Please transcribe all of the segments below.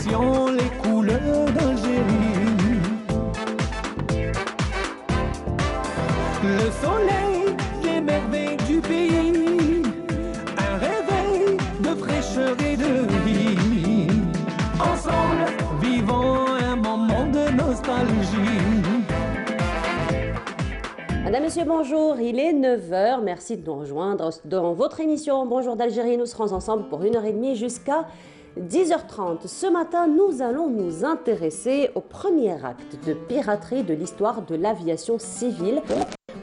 traditions, les couleurs d'Algérie. Le soleil, les merveilles du pays, un réveil de fraîcheur et de vie. Ensemble, vivons un moment de nostalgie. Madame, Monsieur, bonjour, il est 9 h, merci de nous rejoindre dans votre émission Bonjour d'Algérie. Nous serons ensemble pour 1h30 jusqu'à 10h30. Ce matin, nous allons nous intéresser au premier acte de piraterie de l'histoire de l'aviation civile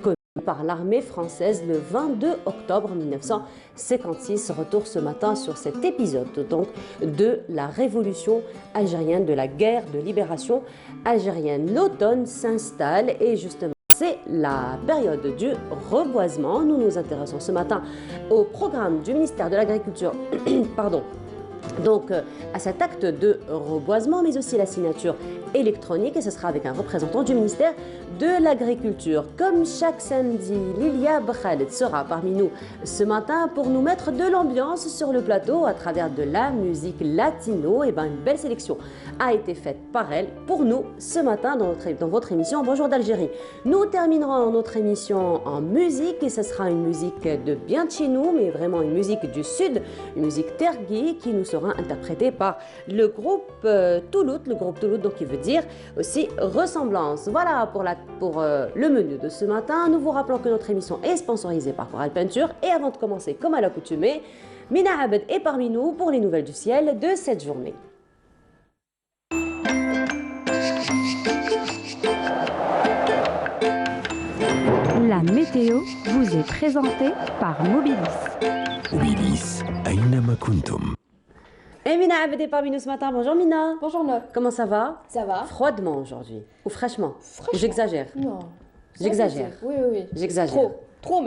commis par l'armée française le 22 octobre 1956. Retour ce matin sur cet épisode donc de la révolution algérienne, de la guerre de libération algérienne. L'automne s'installe et justement c'est la période du reboisement. Nous nous intéressons ce matin au programme du ministère de l'Agriculture, pardon, donc à cet acte de reboisement, mais aussi la signature électronique, et ce sera avec un représentant du ministère de l'Agriculture. Comme chaque samedi, Lilia Bkhaled sera parmi nous ce matin pour nous mettre de l'ambiance sur le plateau à travers de la musique latino. Et une belle sélection a été faite par elle pour nous ce matin dans votre émission Bonjour d'Algérie. Nous terminerons notre émission en musique, et ce sera une musique de bien de chez nous, mais vraiment une musique du sud, une musique tergui qui nous sera interprétée par le groupe Toulout, donc qui veut dire aussi ressemblance. Voilà pour le menu de ce matin. Nous vous rappelons que notre émission est sponsorisée par Coral Peinture, et avant de commencer, comme à l'accoutumée, Mina Abed est parmi nous pour les nouvelles du ciel de cette journée. La météo vous est présentée par Mobilis. Mobilis, أينما كنتم. Et Mina Abed est parmi nous ce matin. Bonjour Mina. Bonjour Noc. Comment ça va? Ça va? Froidement aujourd'hui. Ou fraîchement? J'exagère. Non. J'exagère. Oui. J'exagère. Trop.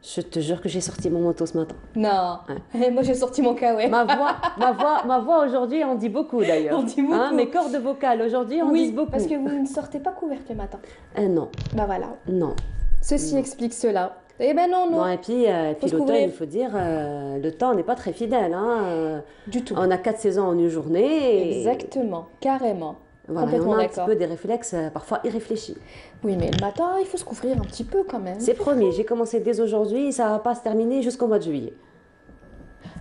Je te jure que j'ai sorti mon manteau ce matin. Non. Ouais. Moi j'ai sorti mon kawaii. Ma voix aujourd'hui en dit beaucoup d'ailleurs. On dit beaucoup. Mes cordes vocales aujourd'hui en disent beaucoup. parce que vous ne sortez pas couverte le matin. Non. Bah voilà. Non. Ceci explique cela. Eh ben non. Non, et puis l'automne, il faut dire, le temps n'est pas très fidèle. Du tout. On a 4 saisons en une journée. Exactement, carrément. Voilà, Complètement on a un d'accord. petit peu des réflexes parfois irréfléchis. Oui, mais le matin, il faut se couvrir un petit peu quand même. C'est promis, j'ai commencé dès aujourd'hui, ça ne va pas se terminer jusqu'au mois de juillet.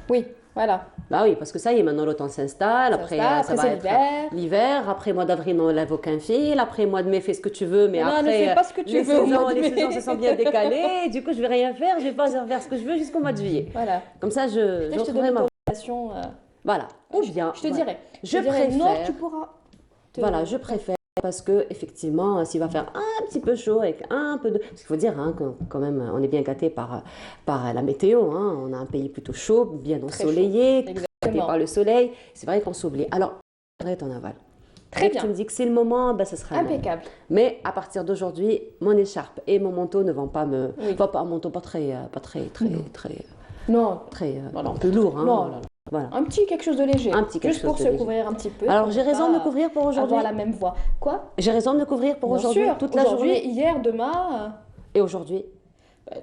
Oui, voilà. Bah oui, parce que ça y est, maintenant l'automne s'installe, après ça va c'est être l'hiver, après mois d'avril on lève aucun fil, après mois de mai fais ce que tu veux, mais non, après ne fais pas ce que tu veux les saisons se sont bien décalées, et du coup je vais rien faire, je vais pas faire ce que je veux jusqu'au mois de juillet. Voilà. Comme ça je te retrouverai donne ma... l'autorisation. Voilà, ou bien... Je te dirai. Je préfère... Non, tu pourras. Voilà, je préfère, parce que effectivement, s'il va faire un petit peu chaud avec un peu de... Parce qu'il faut dire quand même, on est bien gâté par la météo, on a un pays plutôt chaud, bien ensoleillé, gâté par le soleil, c'est vrai qu'on s'oublie. Alors, arrête en aval. Très bien. Tu me dis que c'est le moment, ce sera impeccable. Mais à partir d'aujourd'hui, mon écharpe et mon manteau ne vont pas me... Oui. Pas un manteau pas très... Non. un peu lourd. Non. Voilà. Un petit quelque chose de léger. Juste pour se couvrir un petit peu. Alors j'ai raison de me couvrir pour aujourd'hui. Avoir la même voix. Quoi? J'ai raison de me couvrir pour aujourd'hui, toute la journée. Hier, demain. Et aujourd'hui?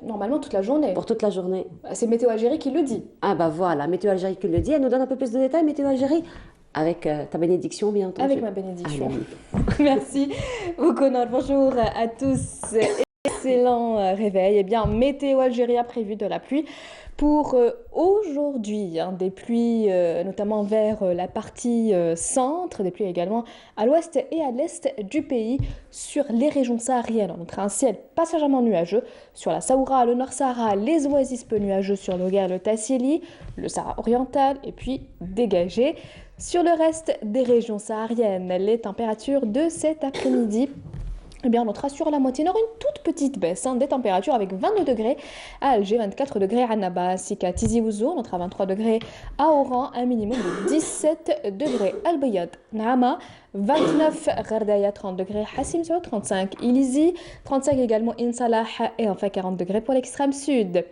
Normalement toute la journée. Pour toute la journée. C'est Météo Algérie qui le dit. Ah voilà, Météo Algérie qui le dit. Elle nous donne un peu plus de détails, Météo Algérie. Avec ta bénédiction, bien entendu. Avec ma bénédiction. Allez. Merci beaucoup, Noc. Bonjour à tous. Excellent réveil. Eh bien, Météo Algérie a prévu de la pluie pour aujourd'hui, des pluies notamment vers la partie centre, des pluies également à l'ouest et à l'est du pays sur les régions sahariennes. On notera un ciel passagèrement nuageux sur la Saoura, le Nord Sahara, les oasis peu nuageux sur l'Oguer, le Tassili, le Sahara oriental et puis dégagé. Sur le reste des régions sahariennes, les températures de cet après-midi, eh bien, on notera sur la moitié nord une toute petite baisse des températures avec 22 degrés à Alger, 24 degrés à Annaba, ainsi qu'à Tizi Ouzou. On notera 23 degrés à Oran, un minimum de 17 degrés. Al Bayad, Naama, 29 Gardaya, 30 degrés. Hassim Soud, 35 Ilizi, 35 également Insalah et enfin 40 degrés pour l'extrême sud.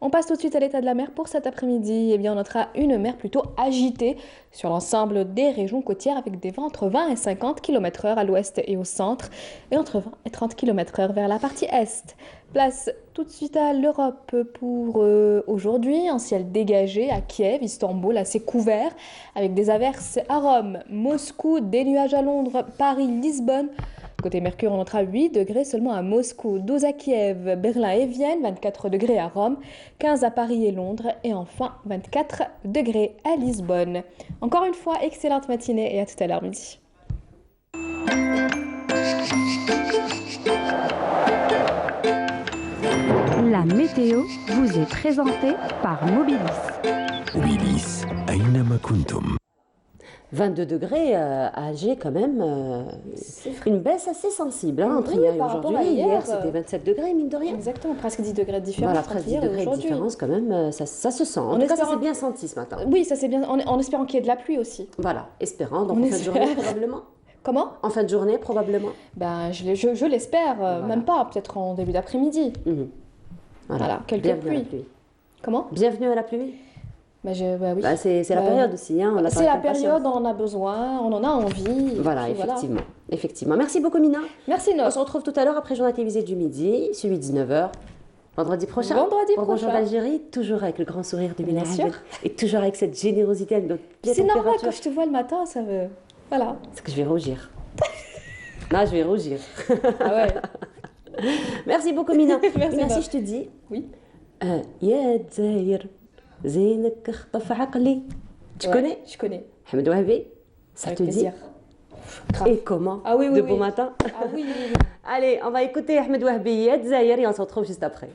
On passe tout de suite à l'état de la mer pour cet après-midi. Eh bien, on notera une mer plutôt agitée sur l'ensemble des régions côtières avec des vents entre 20 et 50 km/h à l'ouest et au centre et entre 20 et 30 km/h vers la partie est. Place tout de suite à l'Europe pour aujourd'hui. Un ciel dégagé à Kiev, Istanbul, assez couvert avec des averses à Rome, Moscou, des nuages à Londres, Paris, Lisbonne. Côté Mercure, on notera 8 degrés seulement à Moscou, 12 à Kiev, Berlin et Vienne, 24 degrés à Rome, 15 à Paris et Londres et enfin 24 degrés à Lisbonne. Encore une fois, excellente matinée et à tout à l'heure midi. La météo vous est présentée par Mobilis. Mobilis, أينما كنتم. 22 degrés à Alger quand même, une baisse assez sensible entre hier et aujourd'hui. Hier c'était 27 degrés mine de rien. Exactement, presque 10 degrés de différence. Voilà, presque 10 degrés de différence quand même, ça se sent. En tout cas, ça s'est bien senti ce matin. Oui, ça s'est bien, en espérant qu'il y ait de la pluie aussi. Voilà, espérant, donc en fin de journée probablement. Comment? En fin de journée probablement. Ben, je l'espère, voilà. Même pas, peut-être en début d'après-midi. Voilà, quelques pluies. Comment? Bienvenue à la pluie. Oui. C'est la période aussi. Hein, c'est la période, on en a besoin, on en a envie. Voilà, effectivement. Merci beaucoup, Mina. Merci, Noah. On se retrouve tout à l'heure après le journal télévisé du midi, celui de 19h. Vendredi prochain. Bonjour d'Algérie, toujours avec le grand sourire de Mina. Et toujours avec cette générosité avec notre C'est normal, quand je te vois le matin, ça veut... Voilà. C'est que je vais rougir. Non, je vais rougir. Ah ouais. Merci beaucoup, Mina. Mina, si je te dis... Oui. يا دزاير زينك خطف عقلي. Tu connais? Je connais. Ahmed Wahbi, ça te dit? Et comment? Ah oui, de bon matin. Ah oui. Allez, on va écouter Ahmed Wahbi, يا دزاير, et on se retrouve juste après.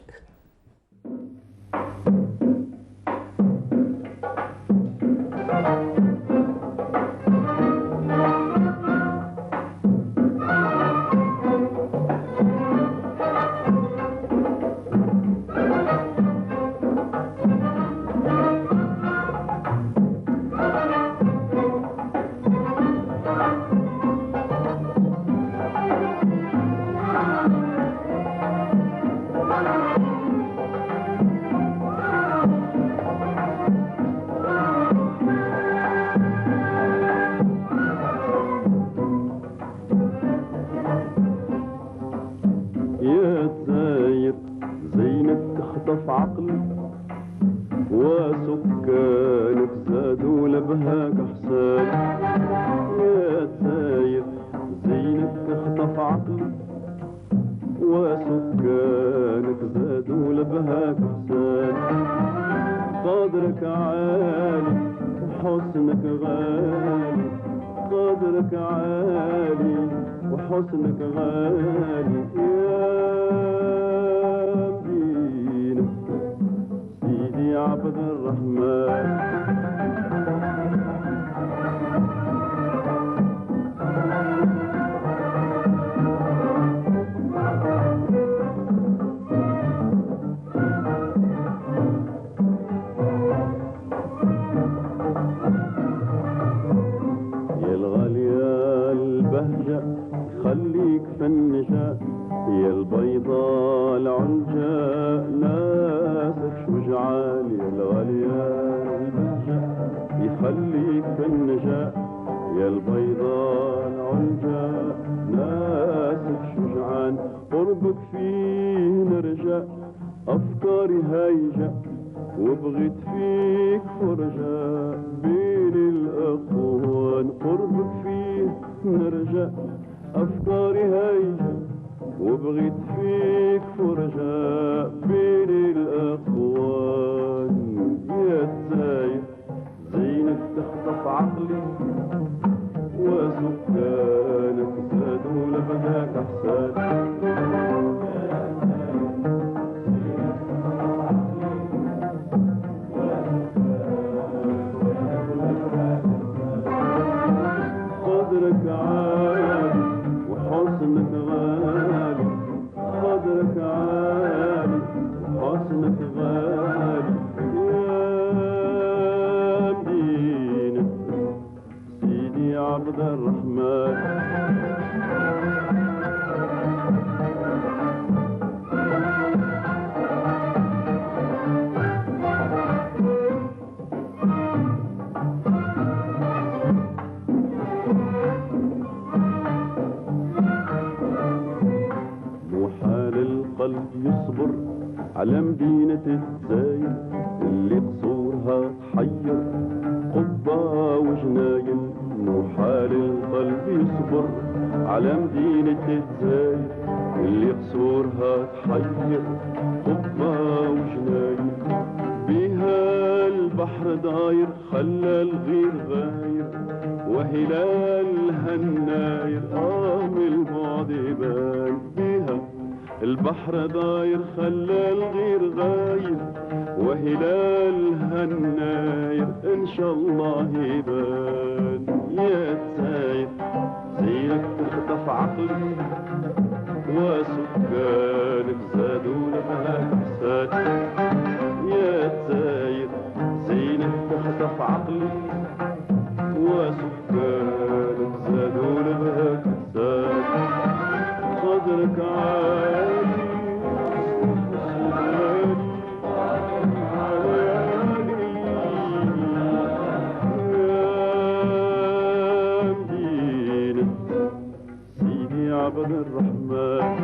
في عقلي وسكانك زادوا لبهاك حسان يا ساير زينك اخطف عقلي وسكانك زادوا لبهاك حسان قدرك عالي وحسنك غالي قدرك عالي وحسنك غالي يا عبد الرحمن يا الغالية البهجة خليك في النشاء يا البيضاء العنجاء ناسك شجعان يا الغالية البهجة يخليك في النشاء يا البيضاء العنجاء ناسك شجعان قربك فيه نرجع أفكاري هايجة وبغيت فيك فرجة بين الأخوان قربك فيه نرجع أفكاري هايجة وبغيت فيك فرجة بين الأخوان يا الزايد زينك تخطف عقلي وسكانك زادوا لبهاك أحسان قدرك عالي وحسنك غالي قدرك عالي وحسنك غالي يا مدينة سيدي عبد الرحمن يصبر على مدينة الجزاير اللي قصورها تحير قبة وجناين محال القلب يصبر على مدينة الجزاير اللي قصورها تحير قبة وجناين بها البحر داير خلى الغير غاير وهلالها الناير من البعد يبان بها البحر داير خلى الغير غاير وهلالها الناير ان شاء الله يبان يا ساير سيرك تخطف عقلي وسكانك زادوا لها حسات يا ساير زينك تخطف عقلي وسكانك زادوا لها حسات صدرك عالي عبد الرحمن.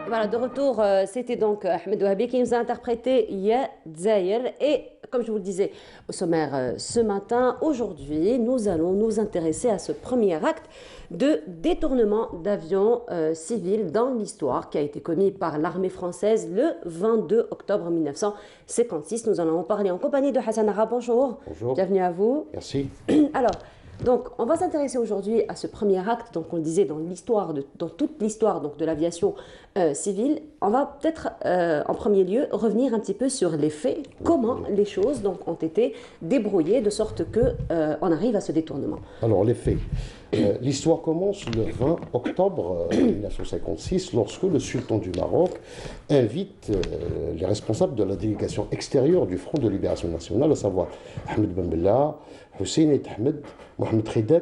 Voilà, de retour, c'était donc Ahmed Ouahabi qui nous a interprété Ya Dzaïr. Et comme je vous le disais au sommaire ce matin, aujourd'hui, nous allons nous intéresser à ce premier acte de détournement d'avions civils dans l'histoire qui a été commis par l'armée française le 22 octobre 1956. Nous en allons parler en compagnie de Hassan Ara. Bonjour. Bonjour. Bienvenue à vous. Merci. Alors, donc, on va s'intéresser aujourd'hui à ce premier acte, donc on le disait dans l'histoire, dans toute l'histoire donc de l'aviation civile. On va peut-être en premier lieu revenir un petit peu sur les faits, comment les choses donc ont été débrouillées de sorte que on arrive à ce détournement. Alors les faits. L'histoire commence le 20 octobre 1956 lorsque le sultan du Maroc invite les responsables de la délégation extérieure du Front de Libération Nationale, à savoir Ahmed Ben Bella, Hussein et Ahmed, Mohamed Khider,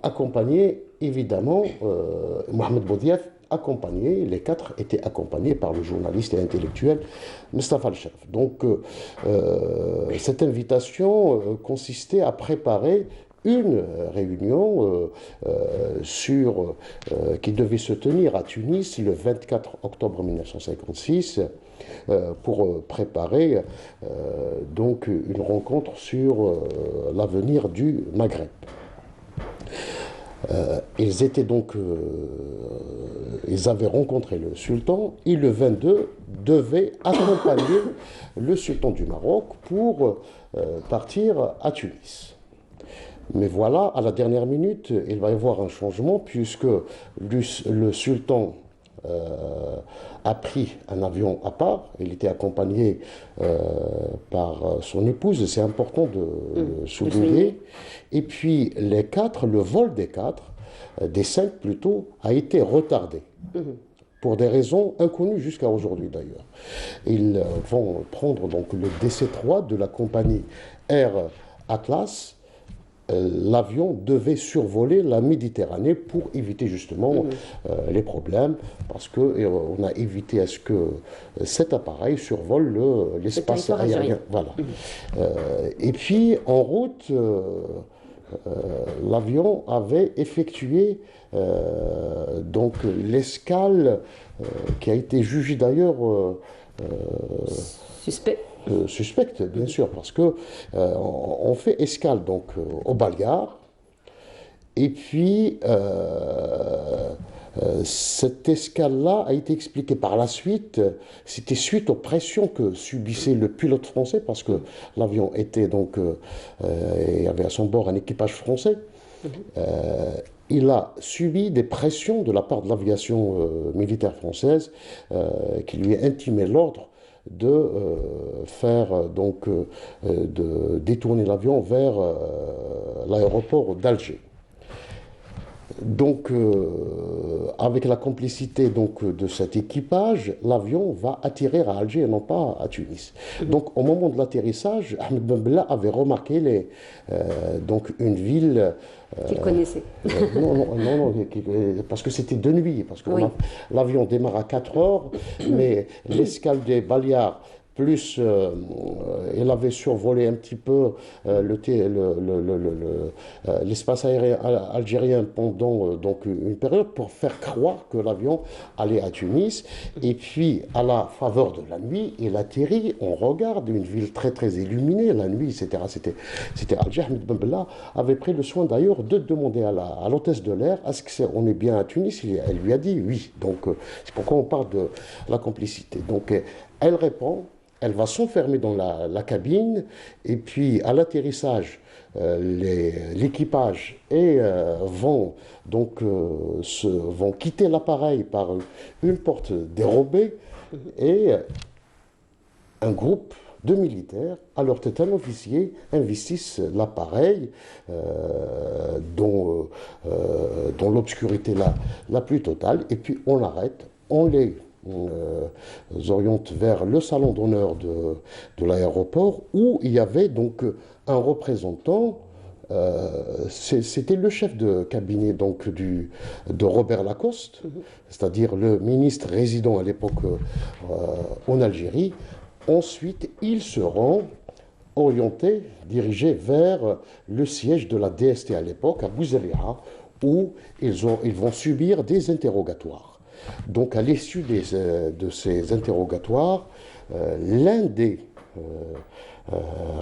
accompagnés évidemment, Mohamed Boudiaf, accompagnés, les quatre étaient accompagnés par le journaliste et intellectuel Mustafa Al-Sharaf. Donc cette invitation consistait à préparer une réunion qui devait se tenir à Tunis le 24 octobre 1956 pour préparer donc une rencontre sur l'avenir du Maghreb. Ils étaient donc, ils avaient rencontré le sultan et le 22 devaient accompagner le sultan du Maroc pour partir à Tunis. Mais voilà, à la dernière minute, il va y avoir un changement puisque le sultan a pris un avion à part. Il était accompagné par son épouse, c'est important de souligner. Et puis les quatre, le vol des cinq plutôt, a été retardé. Pour des raisons inconnues jusqu'à aujourd'hui d'ailleurs. Ils vont prendre donc le DC-3 de la compagnie Air Atlas. L'avion devait survoler la Méditerranée pour éviter justement les problèmes, parce qu'on a évité à ce que cet appareil survole l'espace aérien. Voilà. Et puis en route, l'avion avait effectué donc l'escale qui a été jugée d'ailleurs suspecte, bien sûr, parce que on fait escale donc au Balgar, et puis cette escale-là a été expliquée par la suite. C'était suite aux pressions que subissait le pilote français, parce que l'avion était donc il y avait à son bord un équipage français. Il a subi des pressions de la part de l'aviation militaire française qui lui intimait l'ordre de faire donc de détourner l'avion vers l'aéroport d'Alger. Donc avec la complicité donc de cet équipage, l'avion va atterrir à Alger et non pas à Tunis. Donc au moment de l'atterrissage, Ahmed Ben Bella avait remarqué donc une ville qu'il connaissait. Non, parce que c'était de nuit, parce que l'avion démarre à 4 heures, mais l'escale des Balears plus il avait survolé un petit peu l'espace aérien algérien pendant donc une période pour faire croire que l'avion allait à Tunis. Et puis, à la faveur de la nuit, il atterrit, on regarde, une ville très très illuminée, la nuit, etc. C'était Alger. Ahmed Ben Bella avait pris le soin d'ailleurs de demander à l'hôtesse de l'air, est-ce qu'on est bien à Tunis? Elle lui a dit oui. Donc, c'est pourquoi on parle de la complicité. Donc, elle répond, elle va s'enfermer dans la cabine, et puis à l'atterrissage, l'équipage vont quitter l'appareil par une porte dérobée, et un groupe de militaires, à leur tête un officier, investissent l'appareil dont l'obscurité la plus totale, et puis on l'arrête, on les oriente vers le salon d'honneur de l'aéroport, où il y avait donc un représentant, c'était le chef de cabinet donc de Robert Lacoste, c'est-à-dire le ministre résident à l'époque en Algérie. Ensuite, ils seront orientés, dirigés vers le siège de la DST à l'époque, à Bouzalia, où ils vont subir des interrogatoires. Donc, à l'issue de ces interrogatoires, l'un des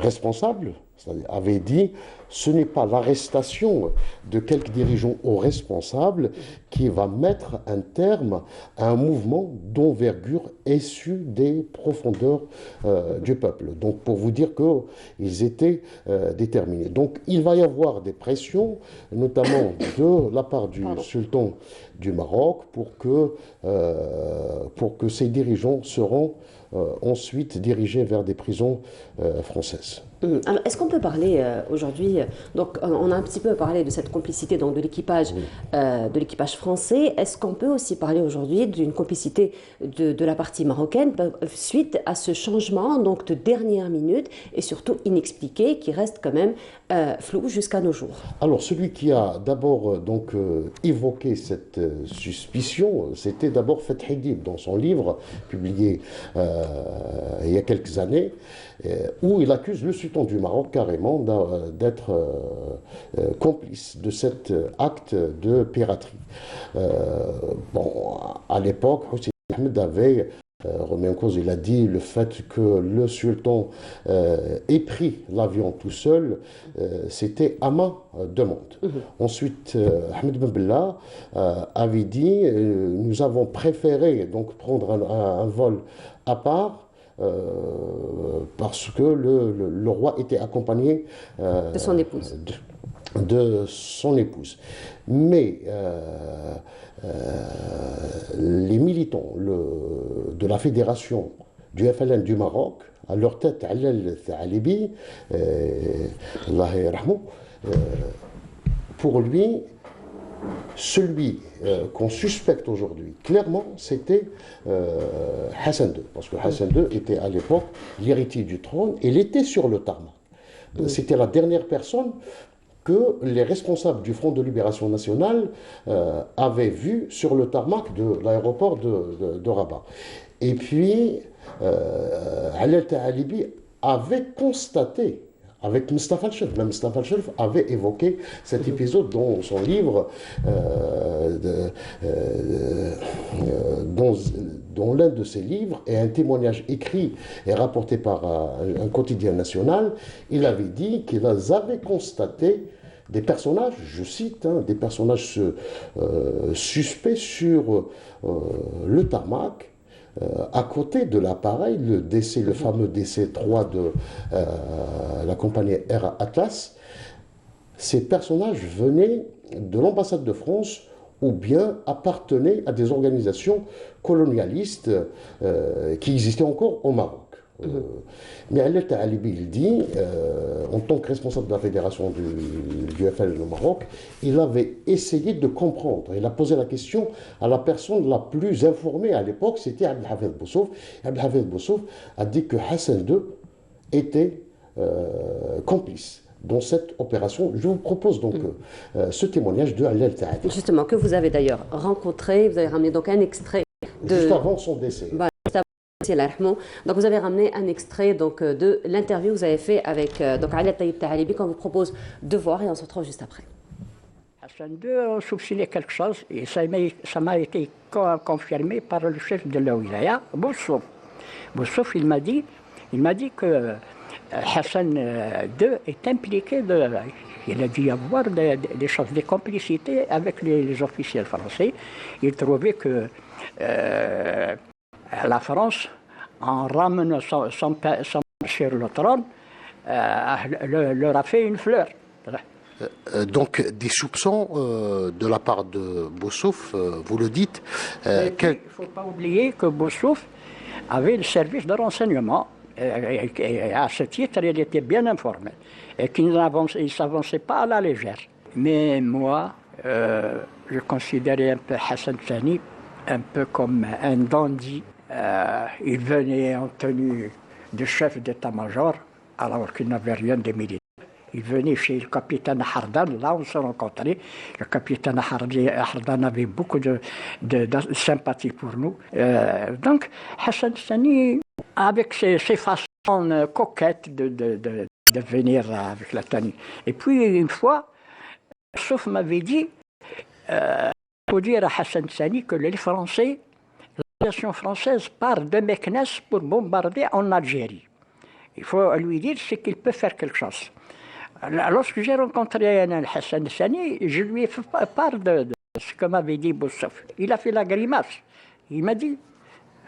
responsables avait dit ce n'est pas l'arrestation de quelques dirigeants ou responsables qui va mettre un terme à un mouvement d'envergure issu des profondeurs du peuple. Donc pour vous dire qu'ils étaient déterminés. Donc il va y avoir des pressions, notamment de la part du sultan du Maroc, pour que ces dirigeants seront ensuite dirigés vers des prisons françaises. Alors, est-ce qu'on peut parler aujourd'hui, donc on a un petit peu parlé de cette complicité donc, de l'équipage français, est-ce qu'on peut aussi parler aujourd'hui d'une complicité de la partie marocaine suite à ce changement donc, de dernière minute et surtout inexpliqué qui reste quand même flou jusqu'à nos jours? Alors celui qui a d'abord évoqué cette suspicion, c'était d'abord Fethi Dib dans son livre publié il y a quelques années, où il accuse le sultan du Maroc carrément d'être complice de cet acte de piraterie. À l'époque, Hossein Ahmed avait remis en cause, il a dit le fait que le sultan ait pris l'avion tout seul, c'était à ma demande. Ensuite, Ahmed Ben Bella avait dit nous avons préféré donc prendre un vol à part parce que le roi était accompagné de son épouse. De son épouse. Mais les militants de la fédération du FLN du Maroc, à leur tête, Alel Thalibi, Allah yarhamou, pour lui, celui qu'on suspecte aujourd'hui, clairement, c'était Hassan II. Parce que Hassan II était à l'époque l'héritier du trône, il était sur le tarmac. C'était la dernière personne que les responsables du Front de Libération Nationale avaient vu sur le tarmac de l'aéroport de Rabat. Et puis, Alel Thalibi avait constaté avec Mustafa al-Shelf. Même Mustafa al-Shelf avait évoqué cet épisode dans son livre, dans l'un de ses livres, et un témoignage écrit et rapporté par un quotidien national. Il avait dit qu'ils avaient constaté des personnages, je cite, des personnages suspects sur le tarmac, à côté de l'appareil, le fameux DC-3 de la compagnie Air Atlas. Ces personnages venaient de l'ambassade de France ou bien appartenaient à des organisations colonialistes qui existaient encore au Maroc. Mais Alel Thalibi, il dit, en tant que responsable de la fédération du FLN au Maroc, il avait essayé de comprendre. Il a posé la question à la personne la plus informée à l'époque, c'était Abdelhafez Boussouf. Abdelhafez Boussouf a dit que Hassan II était complice dans cette opération. Je vous propose donc ce témoignage de Alel Thalibi. Justement, que vous avez d'ailleurs rencontré, vous avez ramené donc un extrait juste avant son décès. Donc vous avez ramené un extrait donc, de l'interview que vous avez fait avec donc Alia Taïb Tahalibi qu'on vous propose de voir et on se retrouve juste après. Hassan II a soupçonné quelque chose et ça m'a été confirmé par le chef de la wilaya, Boussouf. Boussouf, il m'a dit que Hassan II est impliqué, il a dû y avoir des choses, des complicités avec les officiels français. Il trouvait que la France, en ramenant son père sur le trône, leur a fait une fleur. Donc des soupçons de la part de Boussouf, vous le dites. Il ne faut pas oublier que Boussouf avait le service de renseignement et à ce titre il était bien informé et qu'il ne s'avançait pas à la légère. Mais moi, je considérais un peu Hassan Thani un peu comme un dandy. Il venait en tenue de chef d'état-major alors qu'il n'avait rien de militaire. Il venait chez le capitaine Hardan, là on s'est rencontrés. Le capitaine Hardan avait beaucoup de sympathie pour nous. Donc Hassan Thani, avec ses façons coquettes de venir avec la Thani. Et puis une fois, Souf m'avait dit, il faut dire à Hassan Thani que les Français, l'aviation française part de Meknès pour bombarder en Algérie. Il faut lui dire c'est qu'il peut faire quelque chose. Lorsque j'ai rencontré Hassan Thani, je lui ai fait part de ce que m'avait dit Boussouf. Il a fait la grimace. Il m'a dit,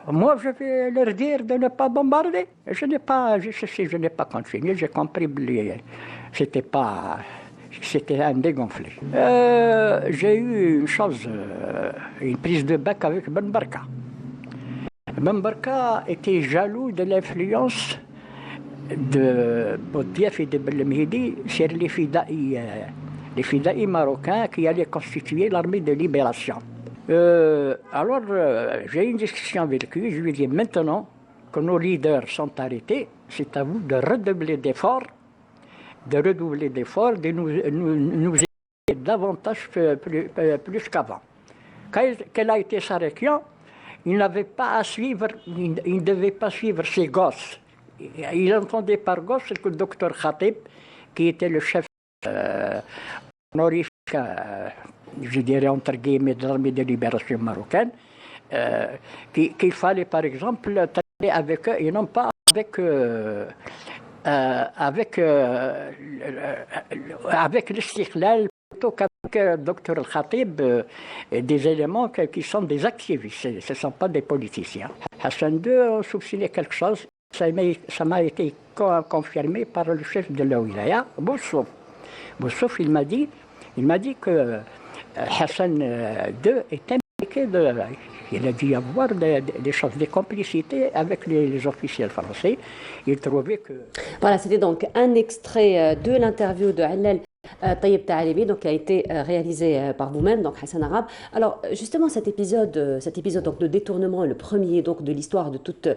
moi je vais leur dire de ne pas bombarder. Je n'ai pas continué, j'ai compris. C'était un dégonflé. J'ai eu une prise de bec avec Ben Barka. Ben Barka était jaloux de l'influence de Boudiaf et de Belmehdi sur les fidaïs marocains qui allaient constituer l'armée de libération. Alors, j'ai eu une discussion avec lui, je lui ai dit maintenant que nos leaders sont arrêtés, c'est à vous de redoubler d'efforts, de nous aider davantage plus qu'avant. Quelle a été sa réaction? Il n'avait pas à suivre, il ne devait pas suivre ses gosses. Il entendait par gauche que le docteur Khatib, qui était le chef honorifique, je dirais entre guillemets, de l'armée de libération marocaine, qu'il fallait par exemple travailler avec eux et non pas avec l'Istiqlal, plutôt qu'avec le docteur Khatib, des éléments qui sont des activistes, ce ne sont pas des politiciens. Hassan II a soupçonné quelque chose. Ça m'a été confirmé par le chef de la wilaya, Boussouf. Boussouf, il m'a dit que Hassan II est impliqué, il a dû y avoir des choses, des complicités avec les officiels français. Il trouvait que... Voilà, c'était donc un extrait de l'interview de Alia Taïb Tahalibi, donc qui a été réalisé par vous-même, donc Hassan Arabe. Alors justement cet épisode donc de détournement est le premier donc de l'histoire de toute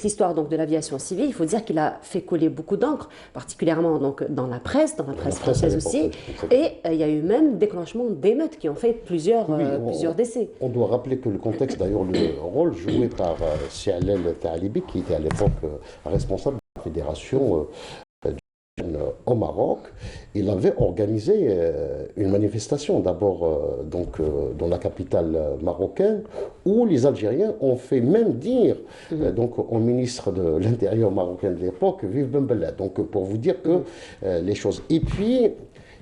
l'histoire donc de l'aviation civile. Il faut dire qu'il a fait couler beaucoup d'encre, particulièrement donc dans la presse française aussi. Et il y a eu même déclenchement d'émeutes qui ont fait plusieurs décès. On doit rappeler que le contexte, d'ailleurs, le rôle joué par Alia Tahalibi, qui était à l'époque responsable de la fédération au Maroc, il avait organisé une manifestation d'abord dans la capitale marocaine où les Algériens ont fait même dire donc au ministre de l'Intérieur marocain de l'époque, vive Ben Bella. Donc pour vous dire que les choses. Et puis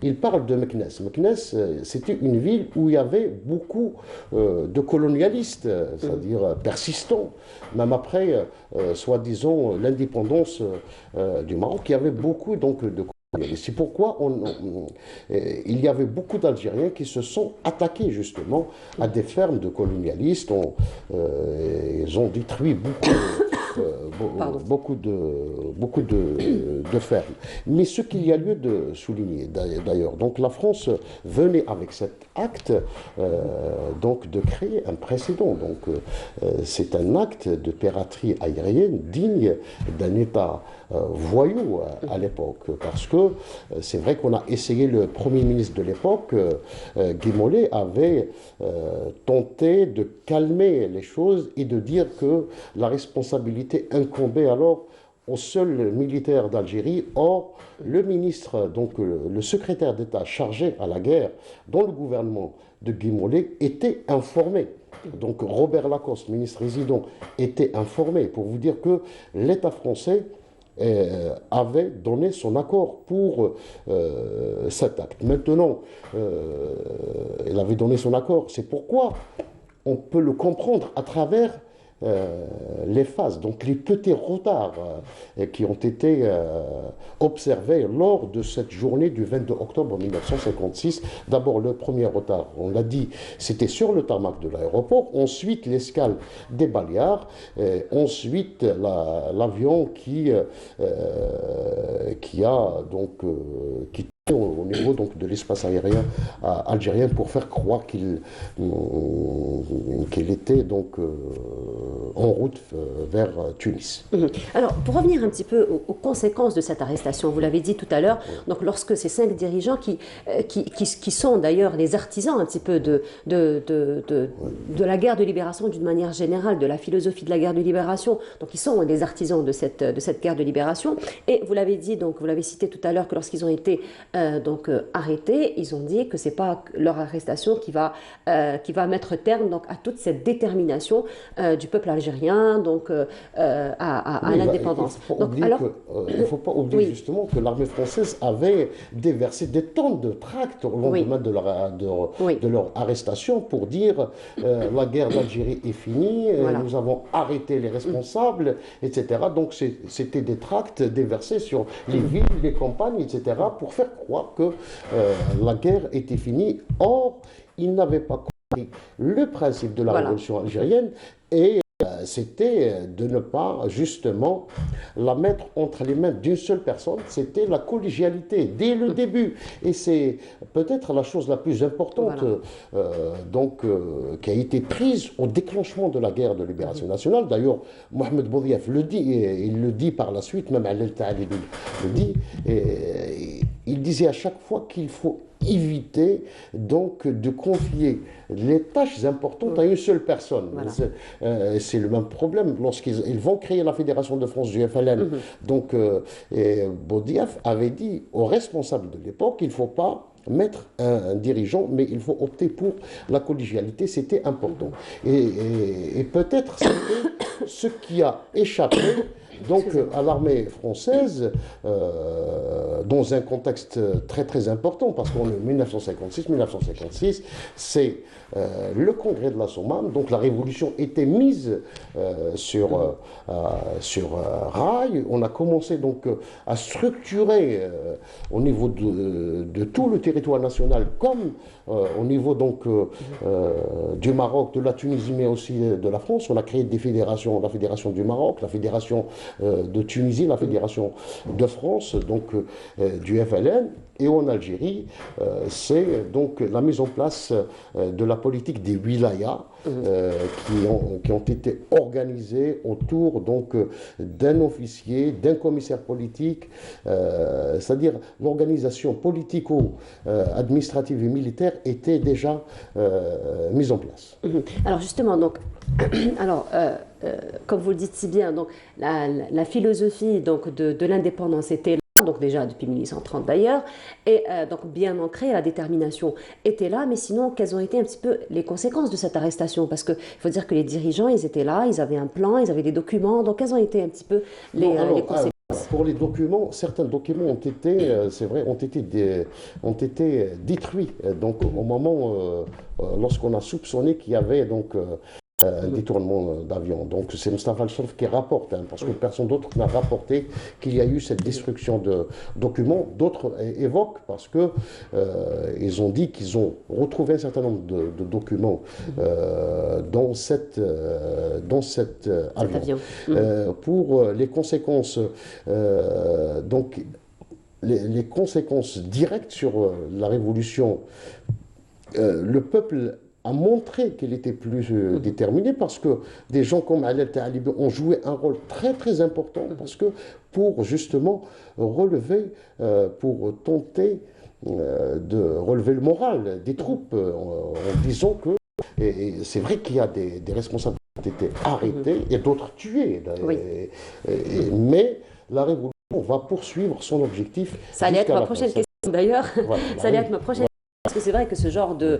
il parle de Meknès. Meknès, c'était une ville où il y avait beaucoup de colonialistes, c'est-à-dire persistants. Même après, soi-disant, l'indépendance du Maroc, il y avait beaucoup donc, de colonialistes. C'est pourquoi il y avait beaucoup d'Algériens qui se sont attaqués justement à des fermes de colonialistes. Ils ont détruit Pardon. beaucoup de fermes. Mais ce qu'il y a lieu de souligner d'ailleurs, donc la France venait avec cet acte donc de créer un précédent. Donc c'est un acte de piraterie aérienne digne d'un État voyou à l'époque, parce que c'est vrai qu'on a essayé, le Premier ministre de l'époque, Guy Mollet, avait tenté de calmer les choses et de dire que la responsabilité incombait alors au seul militaire d'Algérie. Or, le ministre, donc le secrétaire d'État chargé à la guerre dans le gouvernement de Guy Mollet était informé. Donc Robert Lacoste, ministre résident, était informé pour vous dire que l'État français avait donné son accord pour cet acte. Maintenant, il avait donné son accord. C'est pourquoi on peut le comprendre à travers les phases, donc les petits retards qui ont été observés lors de cette journée du 22 octobre 1956. D'abord, le premier retard, on l'a dit, c'était sur le tarmac de l'aéroport, ensuite l'escale des Baléares, ensuite l'avion qui a donc qui au niveau donc de l'espace aérien algérien pour faire croire qu'il était donc en route vers Tunis. Alors, pour revenir un petit peu aux conséquences de cette arrestation, vous l'avez dit tout à l'heure, donc lorsque ces 5 dirigeants qui sont d'ailleurs les artisans un petit peu de la guerre de libération d'une manière générale, de la philosophie de la guerre de libération, donc ils sont des artisans de cette guerre de libération, et vous l'avez dit, donc vous l'avez cité tout à l'heure, que lorsqu'ils ont été arrêtés, ils ont dit que c'est pas leur arrestation qui va mettre terme donc à toute cette détermination du peuple algérien donc à l'indépendance. Il ne faut pas oublier justement que l'armée française avait déversé des tonnes de tracts au lendemain de leur arrestation pour dire la guerre d'Algérie est finie, nous avons arrêté les responsables, etc. Donc c'était des tracts déversés sur les villes, les campagnes, etc. pour faire croire que la guerre était finie. Or, ils n'avaient pas compris le principe de la révolution algérienne et c'était de ne pas justement la mettre entre les mains d'une seule personne. C'était la collégialité dès le début, et c'est peut-être la chose la plus importante qui a été prise au déclenchement de la guerre de libération nationale. D'ailleurs, Mohamed Boudiaf le dit, et il le dit par la suite, même Alel Ta'alibi le dit, et il disait à chaque fois qu'il faut éviter donc de confier les tâches importantes à une seule personne. C'est le même problème lorsqu'ils vont créer la Fédération de France du FLN. Donc Boudiaf avait dit aux responsables de l'époque qu'il ne faut pas mettre un dirigeant, mais il faut opter pour la collégialité, c'était important. Et peut-être c'était ce qui a échappé donc à l'armée française dans un contexte très très important, parce qu'en 1956, c'est le congrès de la Sommam, donc la révolution était mise sur rail. On a commencé donc à structurer au niveau de tout le territoire national, comme au niveau donc du Maroc, de la Tunisie, mais aussi de la France. On a créé des fédérations, la fédération du Maroc, la fédération de Tunisie, la fédération de France, donc du FLN. Et en Algérie, c'est donc la mise en place de la politique des wilayas qui ont été organisés autour donc d'un officier, d'un commissaire politique, c'est-à-dire l'organisation politico-administrative et militaire était déjà mise en place. Alors justement, donc, comme vous le dites si bien, donc la philosophie donc de l'indépendance était là, donc déjà depuis 1830 d'ailleurs, et donc bien ancrée, la détermination était là, mais sinon, quelles ont été un petit peu les conséquences de cette arrestation? Parce qu'il faut dire que les dirigeants, ils étaient là, ils avaient un plan, ils avaient des documents, donc quelles ont été un petit peu les conséquences? Pour les documents, certains documents ont été, c'est vrai, ont été détruits. Donc au moment, lorsqu'on a soupçonné qu'il y avait donc un détournement d'avion. Donc c'est Mustafa Al-Sharif qui rapporte, hein, parce que personne d'autre n'a rapporté qu'il y a eu cette destruction de documents. D'autres évoquent parce que ils ont dit qu'ils ont retrouvé un certain nombre de documents dans cet avion. Pour les conséquences, donc les conséquences directes sur la révolution, le peuple a montré qu'il était plus déterminé parce que des gens comme Ali al-Talibi ont joué un rôle très très important parce que pour justement relever, pour tenter de relever le moral des troupes en disant que, et c'est vrai qu'il y a des responsables qui ont été arrêtés et d'autres tués, mais la révolution va poursuivre son objectif. Ça allait être ma prochaine question d'ailleurs. Voilà, ça allait être ma prochaine. Parce que c'est vrai que ce genre de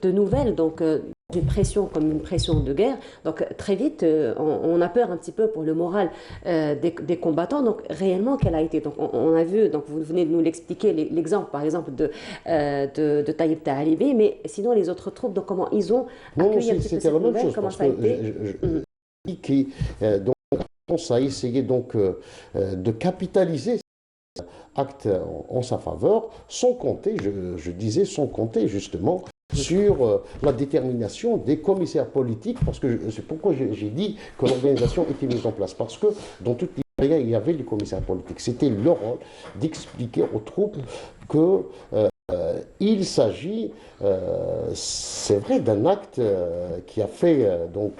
nouvelles, donc une pression comme une pression de guerre, donc très vite on a peur un petit peu pour le moral des combattants. Donc réellement quelle a été, donc on a vu, donc vous venez de nous l'expliquer, l'exemple par exemple de Taïb Talibi, mais sinon les autres troupes, donc comment ils ont accueilli un petit peu cette nouvelle, comment ça a été donc la France a essayé donc de capitaliser acte en sa faveur, sans compter, je disais, sans compter justement sur la détermination des commissaires politiques, parce que c'est pourquoi j'ai dit que l'organisation était mise en place, parce que dans toutes les areas, il y avait les commissaires politiques. C'était leur rôle d'expliquer aux troupes que il s'agit, c'est vrai, d'un acte qui a fait donc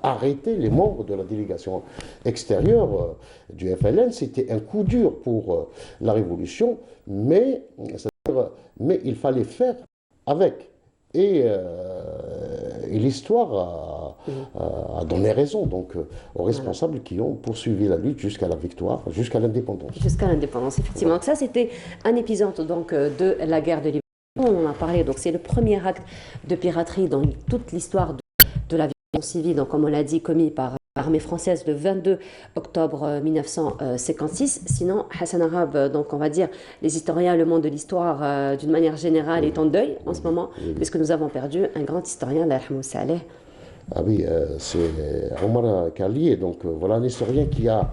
arrêter les membres de la délégation extérieure du FLN. C'était un coup dur pour la révolution, mais il fallait faire avec. Et l'histoire a donné raison donc, aux responsables qui ont poursuivi la lutte jusqu'à la victoire, jusqu'à l'indépendance. Jusqu'à l'indépendance, effectivement. Donc ça, c'était un épisode donc, de la guerre de libération. On en a parlé, donc c'est le premier acte de piraterie dans toute l'histoire de la civile, donc comme on l'a dit, commis par l'armée française le 22 octobre 1956. Sinon, Hassan Arabe, donc on va dire, les historiens, le monde de l'histoire, d'une manière générale, est en deuil en ce moment, puisque nous avons perdu un grand historien, l'Arhamou Saleh. Ah oui, c'est Omar Khalli, donc voilà un historien qui a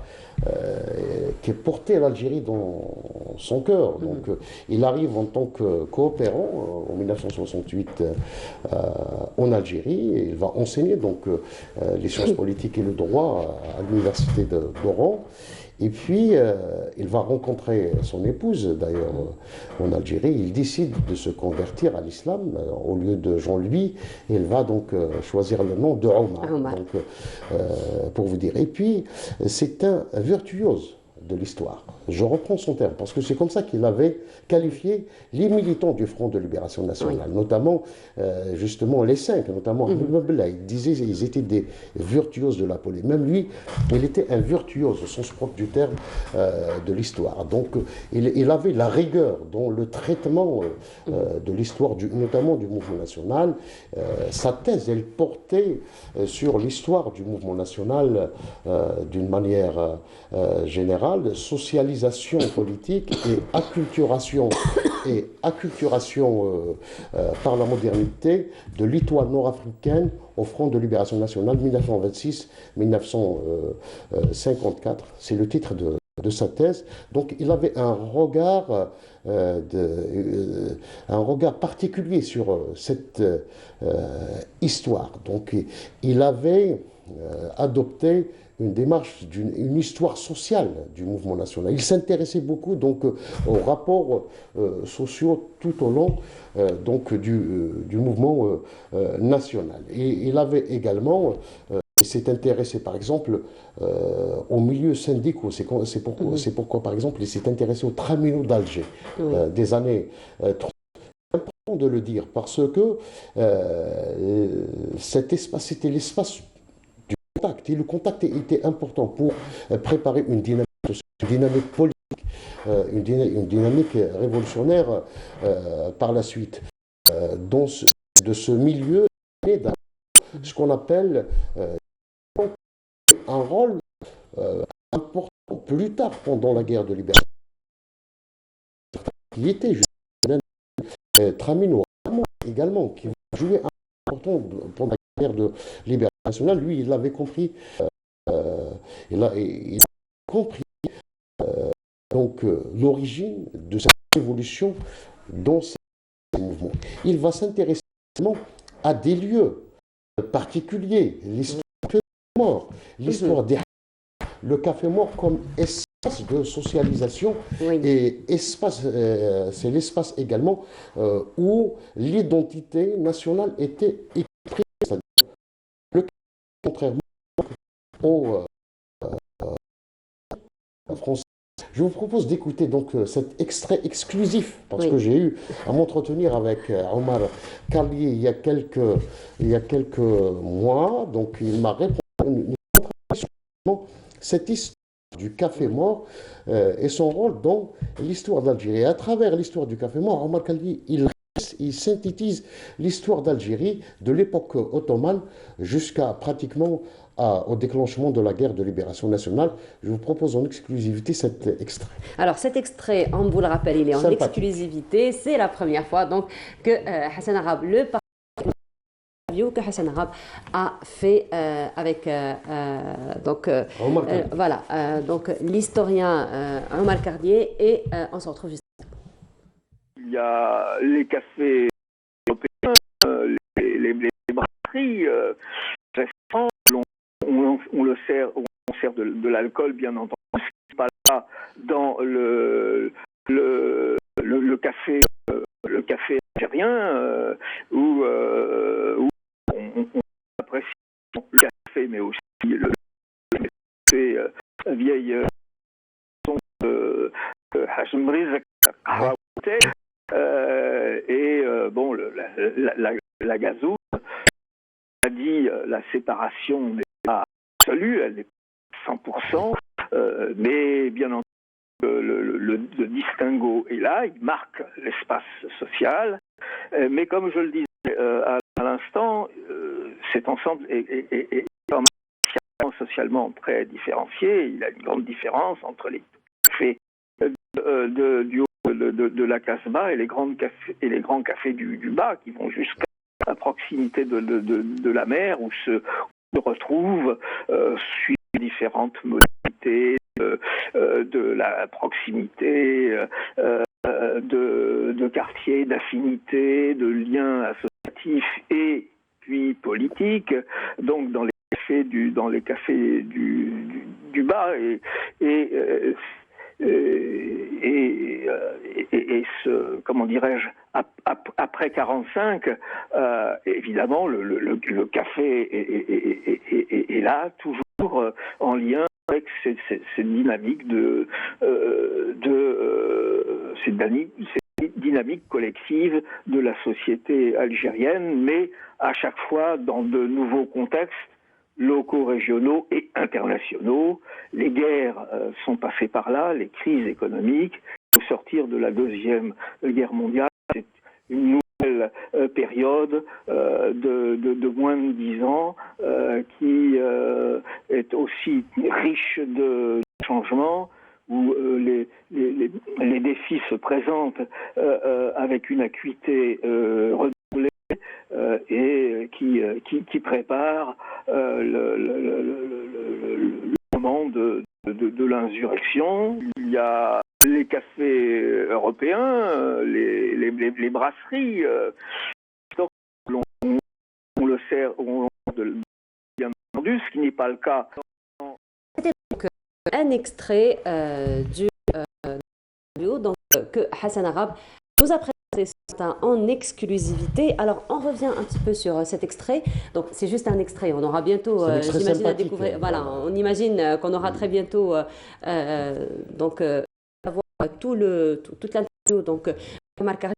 porté l'Algérie dans son cœur. Donc il arrive en tant que coopérant en 1968 en Algérie, et il va enseigner donc les sciences politiques et le droit à l'université d'Oran. Et puis, il va rencontrer son épouse, d'ailleurs, en Algérie. Il décide de se convertir à l'islam au lieu de Jean-Louis. Et il va donc choisir le nom de Omar. Donc, pour vous dire. Et puis, c'est un virtuose de l'histoire. Je reprends son terme, parce que c'est comme ça qu'il avait qualifié les militants du Front de Libération Nationale, notamment, justement, les cinq, notamment Ahmed Mabla. Il disait qu'ils étaient des virtuoses de la politique. Même lui, il était un virtuose, au sens propre du terme, de l'histoire. Donc, il avait la rigueur dans le traitement de l'histoire, notamment du mouvement national. Sa thèse, elle portait sur l'histoire du mouvement national d'une manière générale, socialisation politique et acculturation par la modernité de l'histoire nord-africaine au Front de Libération Nationale 1926-1954. C'est le titre de sa thèse. Donc il avait un regard particulier sur cette histoire. Donc il avait adopté une démarche une histoire sociale du mouvement national. Il s'intéressait beaucoup donc aux rapports sociaux tout au long donc du mouvement national. Et il avait également il s'est intéressé, par exemple, aux milieux syndicaux. C'est pourquoi, par exemple, il s'est intéressé aux tribunaux d'Alger des années 30. C'est important de le dire, parce que cet espace, c'était l'espace du contact. Et le contact était important pour préparer une dynamique politique, une dynamique révolutionnaire par la suite. De ce milieu, ce qu'on appelle un rôle important plus tard pendant la guerre de libération, qui était justement Tramino, également, qui va jouer un rôle important pour la guerre de libération nationale. Lui, il l'avait compris. Il a compris donc l'origine de cette évolution dans ces mouvements. Il va s'intéresser à des lieux particuliers, l'histoire du mort, l'histoire des le café mort comme espace de socialisation et espace, c'est l'espace également où l'identité nationale était exprimée. C'est-à-dire le café, contrairement au français. Je vous propose d'écouter donc cet extrait exclusif parce que j'ai eu à m'entretenir avec Omar Karli il y a quelques mois. Donc il m'a répondu cette histoire du café mort et son rôle dans l'histoire d'Algérie. À travers l'histoire du café mort, Omar Karli, il synthétise l'histoire d'Algérie de l'époque ottomane jusqu'à pratiquement au déclenchement de la guerre de libération nationale. Je vous propose en exclusivité cet extrait. Alors cet extrait, on vous le rappelle, il est en exclusivité. C'est la première fois donc que Hassan Arab, que Hassan Arab a fait avec donc l'historien Omar Karli et on se retrouve juste après. Il y a les cafés européens, les brasseries récents, on sert de l'alcool, bien entendu. Ce n'est pas là dans le café algérien où on apprécie le café, mais aussi le café vieille Hachem Rizek et bon la gazoune. On a dit la séparation n'est pas absolue, elle est 100%, mais bien entendu le distinguo est là, il marque l'espace social, mais comme je le disais à l'instant, cet ensemble est socialement très différencié. Il y a une grande différence entre les cafés de la Casbah et les grands cafés du bas qui vont jusqu'à la proximité de la mer où se retrouvent suivant différentes modalités de la proximité, de quartiers, d'affinités, de liens associatifs et puis politiques. Donc dans les cafés du bas comment dirais-je, après 45, évidemment, le café est là, toujours en lien avec cette dynamique cette dynamique collective de la société algérienne, mais à chaque fois dans de nouveaux contextes locaux, régionaux et internationaux. Les guerres sont passées par là, les crises économiques. Au sortir de la Deuxième Guerre mondiale, c'est une nouvelle période de moins de 10 ans qui est aussi riche de changements, où les défis se présentent avec une acuité redoublée et qui prépare le moment de l'insurrection. Il y a les cafés européens, les brasseries, on le sert, bien entendu, ce qui n'est pas le cas. C'était donc un extrait du vidéo que Hassan Arab nous a présenté ce matin en exclusivité. Alors on revient un petit peu sur cet extrait. Donc c'est juste un extrait. On aura bientôt, j'imagine, à découvrir. Voilà, on imagine qu'on aura très bientôt donc avoir toute l'interview. Donc Omar Karli.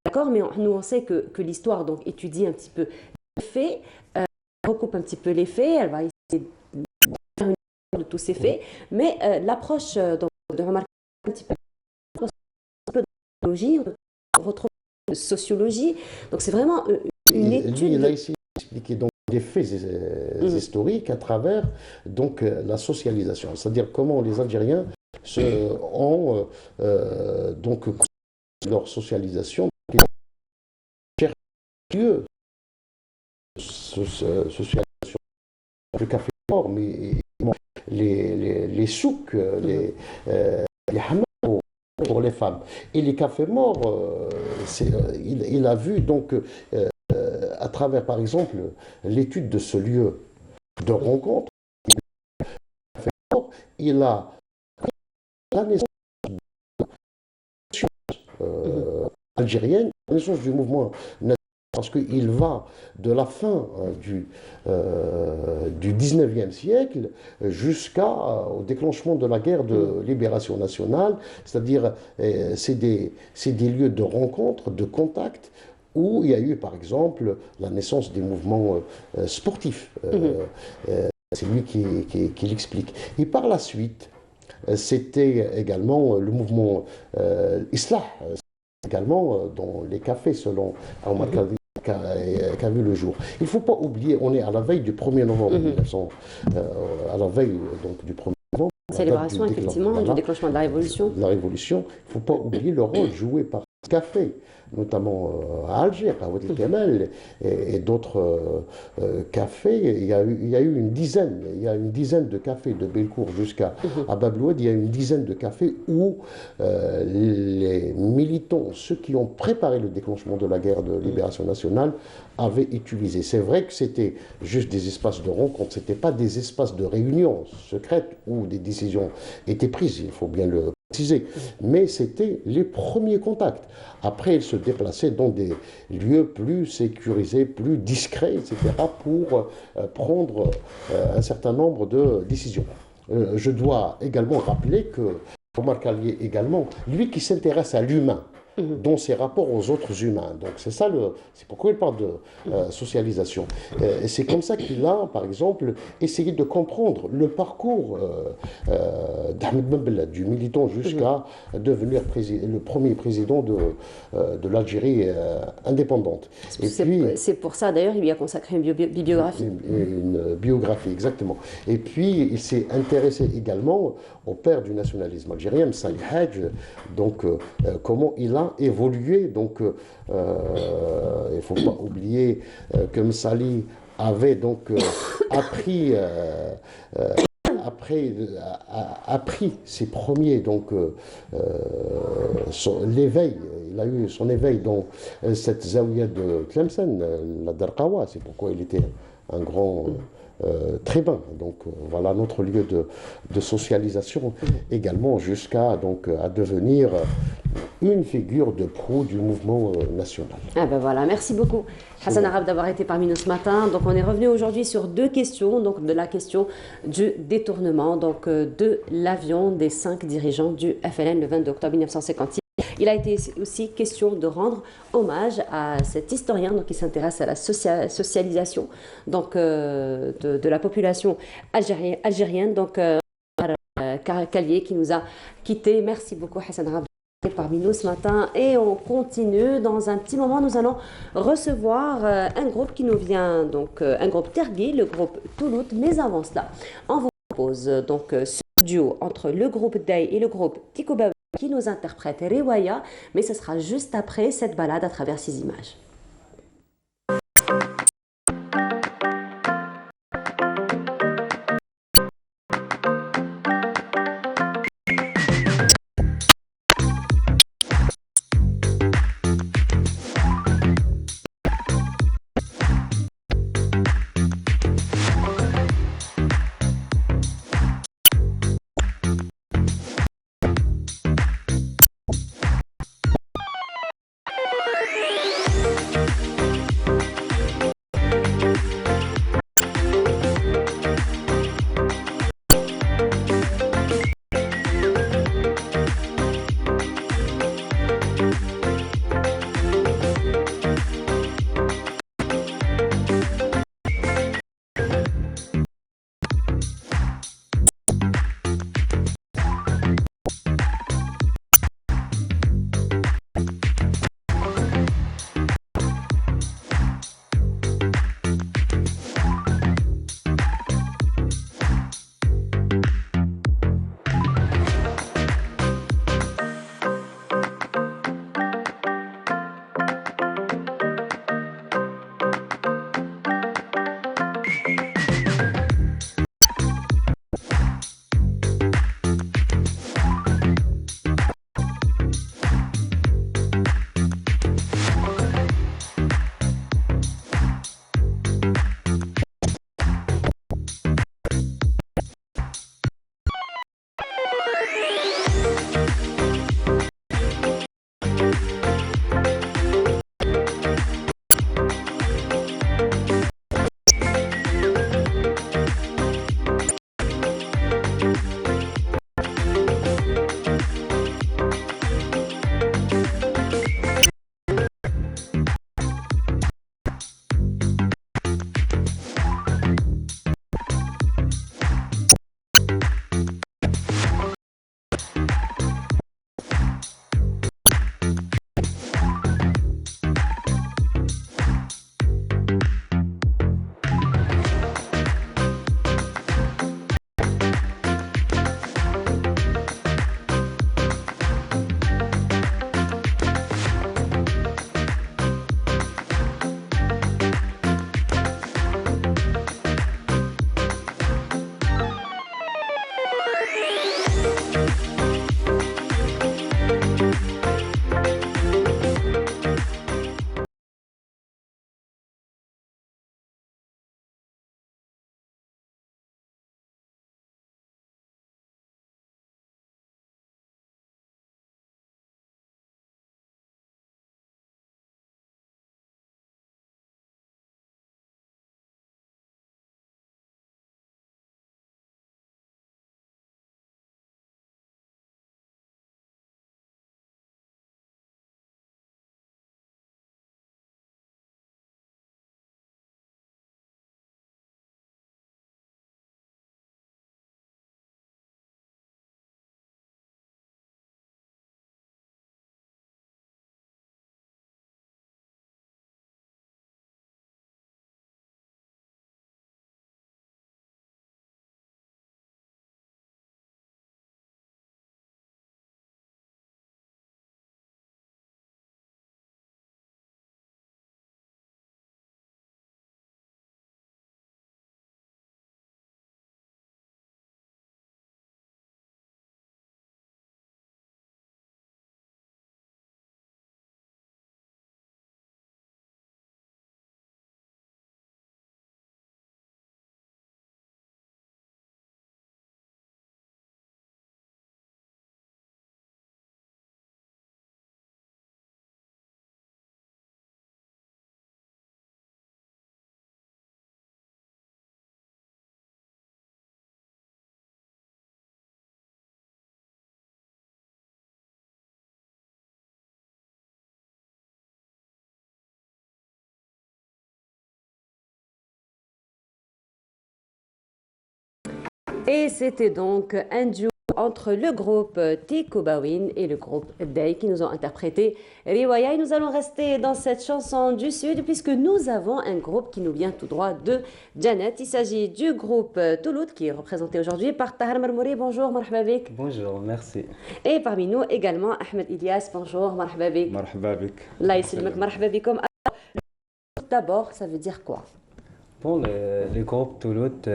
D'accord, mais nous on sait que l'histoire donc étudie un petit peu les faits, recoupe un petit peu les faits. Elle va essayer de faire une de tous ces faits, mais l'approche de Omar Karli un petit peu de sociologie, on retrouve de sociologie. Donc c'est vraiment une étude. Lui, il a essayé d'expliquer donc des faits historiques à travers donc la socialisation, c'est-à-dire comment les Algériens ont donc leur socialisation, cherchent lieu socialisation du café mort, mais les souks, les hammams pour les femmes. Et les cafés morts, il a vu donc à travers par exemple l'étude de ce lieu de rencontre, il a la naissance algérienne, la naissance du mouvement national, parce qu'il va de la fin du 19e siècle jusqu'au déclenchement de la guerre de libération nationale, c'est-à-dire c'est des lieux de rencontre, de contact, où il y a eu par exemple la naissance des mouvements sportifs. C'est lui qui l'explique. Et par la suite, c'était également le mouvement Islah, également dans les cafés, selon Omar Kadhi, qu'a vu le jour. Il ne faut pas oublier, on est à la veille du 1er novembre 1900, à la veille donc, du 1er novembre. Célébration, effectivement, du déclenchement de la Révolution. La Révolution. Il ne faut pas oublier le rôle joué par ce café, notamment à Alger, à Wadi Kamel et d'autres cafés. Il y a eu une dizaine de cafés de Belcourt jusqu'à Bab el Oued. Il y a une dizaine de cafés où les militants, ceux qui ont préparé le déclenchement de la guerre de libération nationale, avaient utilisé. C'est vrai que c'était juste des espaces de rencontre, ce n'était pas des espaces de réunion secrète où des décisions étaient prises, il faut bien le préciser, mais c'était les premiers contacts. Après, ils se déplaçaient dans des lieux plus sécurisés, plus discrets, etc., pour prendre un certain nombre de décisions. Je dois également rappeler que Omar Kadhi également, lui qui s'intéresse à l'humain, dans ses rapports aux autres humains. Donc c'est ça, c'est pourquoi il parle de socialisation. Et c'est comme ça qu'il a, par exemple, essayé de comprendre le parcours d'Ahmed Ben Bella, du militant jusqu'à devenir le premier président de l'Algérie indépendante. C'est pour ça, d'ailleurs, il lui a consacré une biographie. Une biographie, exactement. Et puis, il s'est intéressé également au père du nationalisme algérien, Salih Hadj, donc comment il a évolué. Donc, il ne faut pas oublier que Msali avait donc appris ses premiers, donc l'éveil, il a eu son éveil dans cette zaouia de Tlemcen, la Darqawa, c'est pourquoi il était un grand tribun. Donc voilà notre lieu de socialisation également, jusqu'à donc à devenir une figure de proue du mouvement national. Ah ben voilà, merci beaucoup Hassan Arab d'avoir été parmi nous ce matin. Donc on est revenu aujourd'hui sur deux questions, donc de la question du détournement donc de l'avion des 5 dirigeants du FLN le 22 octobre 1956. Il a été aussi question de rendre hommage à cet historien donc, qui s'intéresse à la socialisation donc, de la population algérienne, donc Kallié, qui nous a quittés. Merci beaucoup Hassan Arab parmi nous ce matin, et on continue. Dans un petit moment, nous allons recevoir un groupe qui nous vient, donc un groupe Tergui, le groupe Toulout. Mais avant cela, on vous propose donc ce duo entre le groupe Day et le groupe Tikouba qui nous interprète Riwaya, mais ce sera juste après cette balade à travers ces images. Et c'était donc un duo entre le groupe Tikobawin et le groupe Day qui nous ont interprété Riwaya. Et nous allons rester dans cette chanson du Sud puisque nous avons un groupe qui nous vient tout droit de Janet. Il s'agit du groupe Touloud qui est représenté aujourd'hui par Tahar Marmouri. Bonjour, marhaba bik. Bonjour, merci. Et parmi nous également Ahmed Ilyas. Bonjour, marhaba bik. Marhaba bik. Allah yislimak, marhaba bikum. D'abord, ça veut dire quoi? Bon, le groupe Touloud,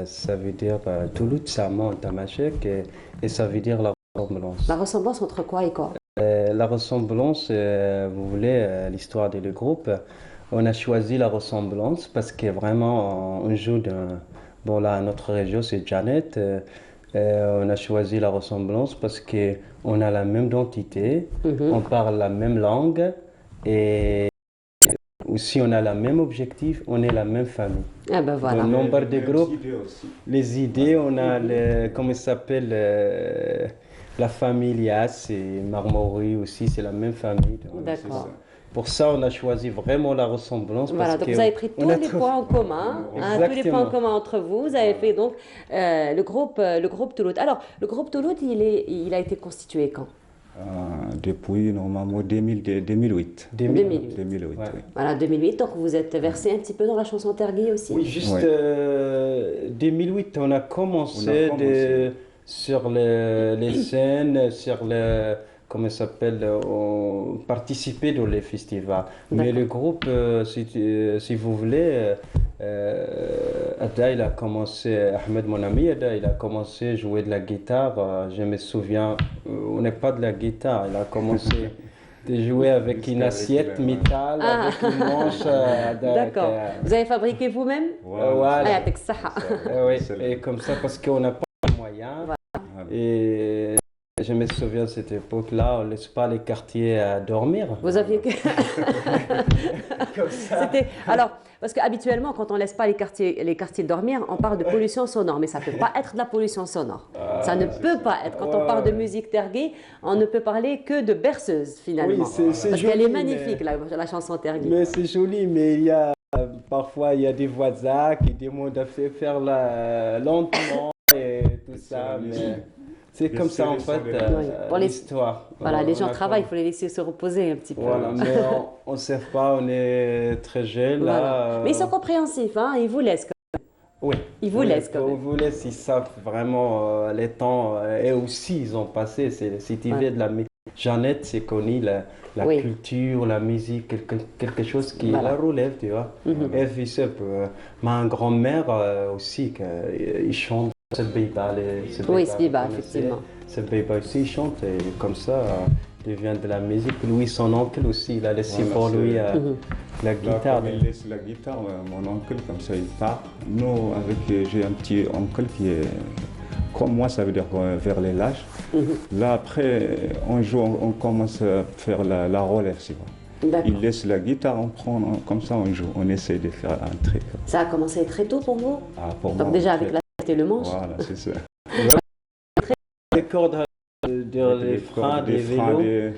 ça veut dire Touloud, c'est un mot en tamashek et ça veut dire la ressemblance. La ressemblance entre quoi et quoi? La ressemblance, vous voulez, l'histoire du groupe, on a choisi la ressemblance parce que vraiment, on joue bon là, notre région, c'est Janet. On a choisi la ressemblance parce qu'on a la même identité, on parle la même langue et aussi on a le même objectif, on est la même famille. Ah ben voilà. Le nombre de groupes, les idées, on a comment ça s'appelle, la famille Lias et Marmouri aussi, c'est la même famille. D'accord. Pour ça, on a choisi vraiment la ressemblance. Voilà, donc vous avez pris tous les points en commun, tous les points en commun entre vous. Vous avez fait donc le groupe Touloud. Alors, le groupe Touloud, il a été constitué quand? Depuis normalement 2008. 2008. 2008, ouais. Oui. Voilà, 2008, donc vous êtes versé un petit peu dans la chanson Tergui aussi? Oui, juste 2008, on a commencé, sur les scènes, sur comment ça s'appelle, on participait dans les festivals. Mais le groupe, si vous voulez, Ada, il a commencé, Ahmed, mon ami, Ada, il a commencé à jouer de la guitare. Je me souviens, on n'est pas de la guitare, il a commencé de jouer avec une assiette métal, avec une manche. D'accord. Vous avez fabriqué vous-même? Voilà. Avec ça. Oui, et comme ça, parce qu'on n'a pas de moyens. Voilà. Et je me souviens de cette époque-là, on ne laisse pas les quartiers à dormir. Vous aviez... Alors, parce qu'habituellement, quand on ne laisse pas les quartiers dormir, on parle de pollution sonore, mais ça ne peut pas être de la pollution sonore. Ça ne peut pas être. Quand on parle de musique Tergui, on ne peut parler que de berceuse, finalement. Oui, c'est parce qu'elle est magnifique, la chanson Tergui. Mais c'est joli, mais il y a parfois il y a des voisins qui demandent à faire lentement et tout ça. Mais... C'est comme ça en fait l'histoire. Voilà, les gens travaillent, il faut les laisser se reposer un petit peu. Voilà, mais on ne sait pas, on est très jeunes voilà. là. Mais ils sont compréhensifs, hein, ils vous laissent quand même. Oui. Ils vous laissent quand même. Ils vous laissent, ils savent vraiment les temps et aussi ils ont passé. Cette idée de la Jeannette, c'est connu, la culture, la musique, quelque chose qui la relève, tu vois. Et puis, ma grand-mère aussi, il chante. Oui, Sbiba, effectivement. Sbiba aussi, il chante et comme ça, il devient de la musique. Lui, son oncle aussi, il a laissé pour lui la guitare. Il laisse la guitare, mon oncle, comme ça, il part. Nous, j'ai un petit oncle qui est comme moi, ça veut dire vers les lâches. Là, après, on joue, on commence à faire la relève, tu vois. Il laisse la guitare, on prend, comme ça, on joue, on essaie de faire un truc. Ça a commencé très tôt pour vous? Pour donc moi, déjà avec la et le manche. Voilà, c'est ça. Les cordes, les freins, des vélos.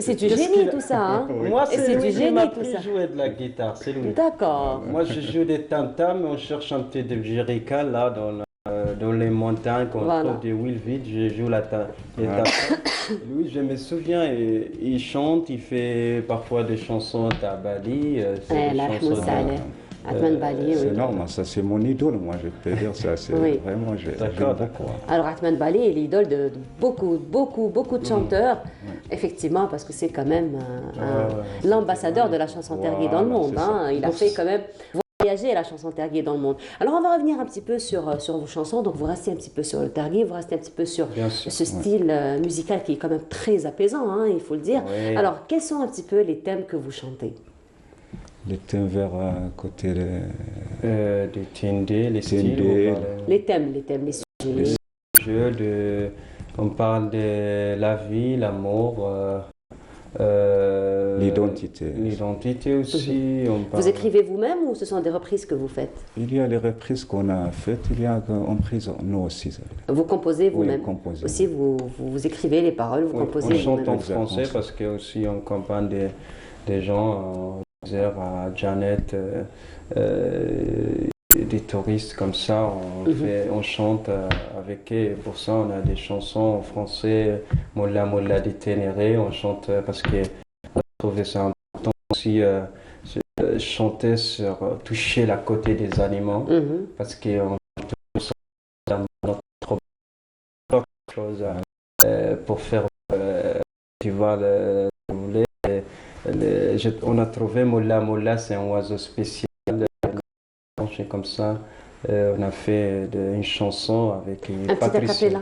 C'est du génie tout ça. Hein? Moi, c'est du génie tout ça. Jouer de la guitare, c'est lui. D'accord. Moi, je joue des tam-tams, on cherche un petit de jerrycan là dans les montagnes, quand on trouve des villes vides, je joue les tam-tams. Lui, je me souviens, il chante, il fait parfois des chansons tabali. C'est normal, ça c'est mon idole, moi je peux dire ça, c'est vraiment, j'aime beaucoup. Alors Atman Bali est l'idole de beaucoup de chanteurs, effectivement, parce que c'est quand même l'ambassadeur de la chanson Tergui dans le monde. Hein. Il a fait quand même voyager la chanson Tergui dans le monde. Alors on va revenir un petit peu sur vos chansons, donc vous restez un petit peu sur le Tergui, vous restez un petit peu sur ce style musical qui est quand même très apaisant, hein, il faut le dire. Oui. Alors quels sont un petit peu les thèmes que vous chantez? Les thèmes vers côté des Tindé, les styles. Les thèmes, les sujets. Les jeux, on parle de la vie, l'amour, l'identité. L'identité aussi. Vous écrivez vous-même ou ce sont des reprises que vous faites? Il y a les reprises qu'on a faites, il y a en prise, nous aussi. Vous composez vous-même? Oui, composez. Aussi, vous écrivez les paroles, vous composez vous-même? On chante en français parce que aussi on accompagne des gens. À Janet, des touristes comme ça, on chante avec eux. Et pour ça, on a des chansons en français, Molla Molla des Ténéré, on chante parce qu'on a trouvé ça important aussi chanter sur toucher la côté des animaux parce qu'on notre chose pour faire tu vois on a trouvé Molla Molla, c'est un oiseau spécial comme ça. On a fait une chanson avec un petit acapella.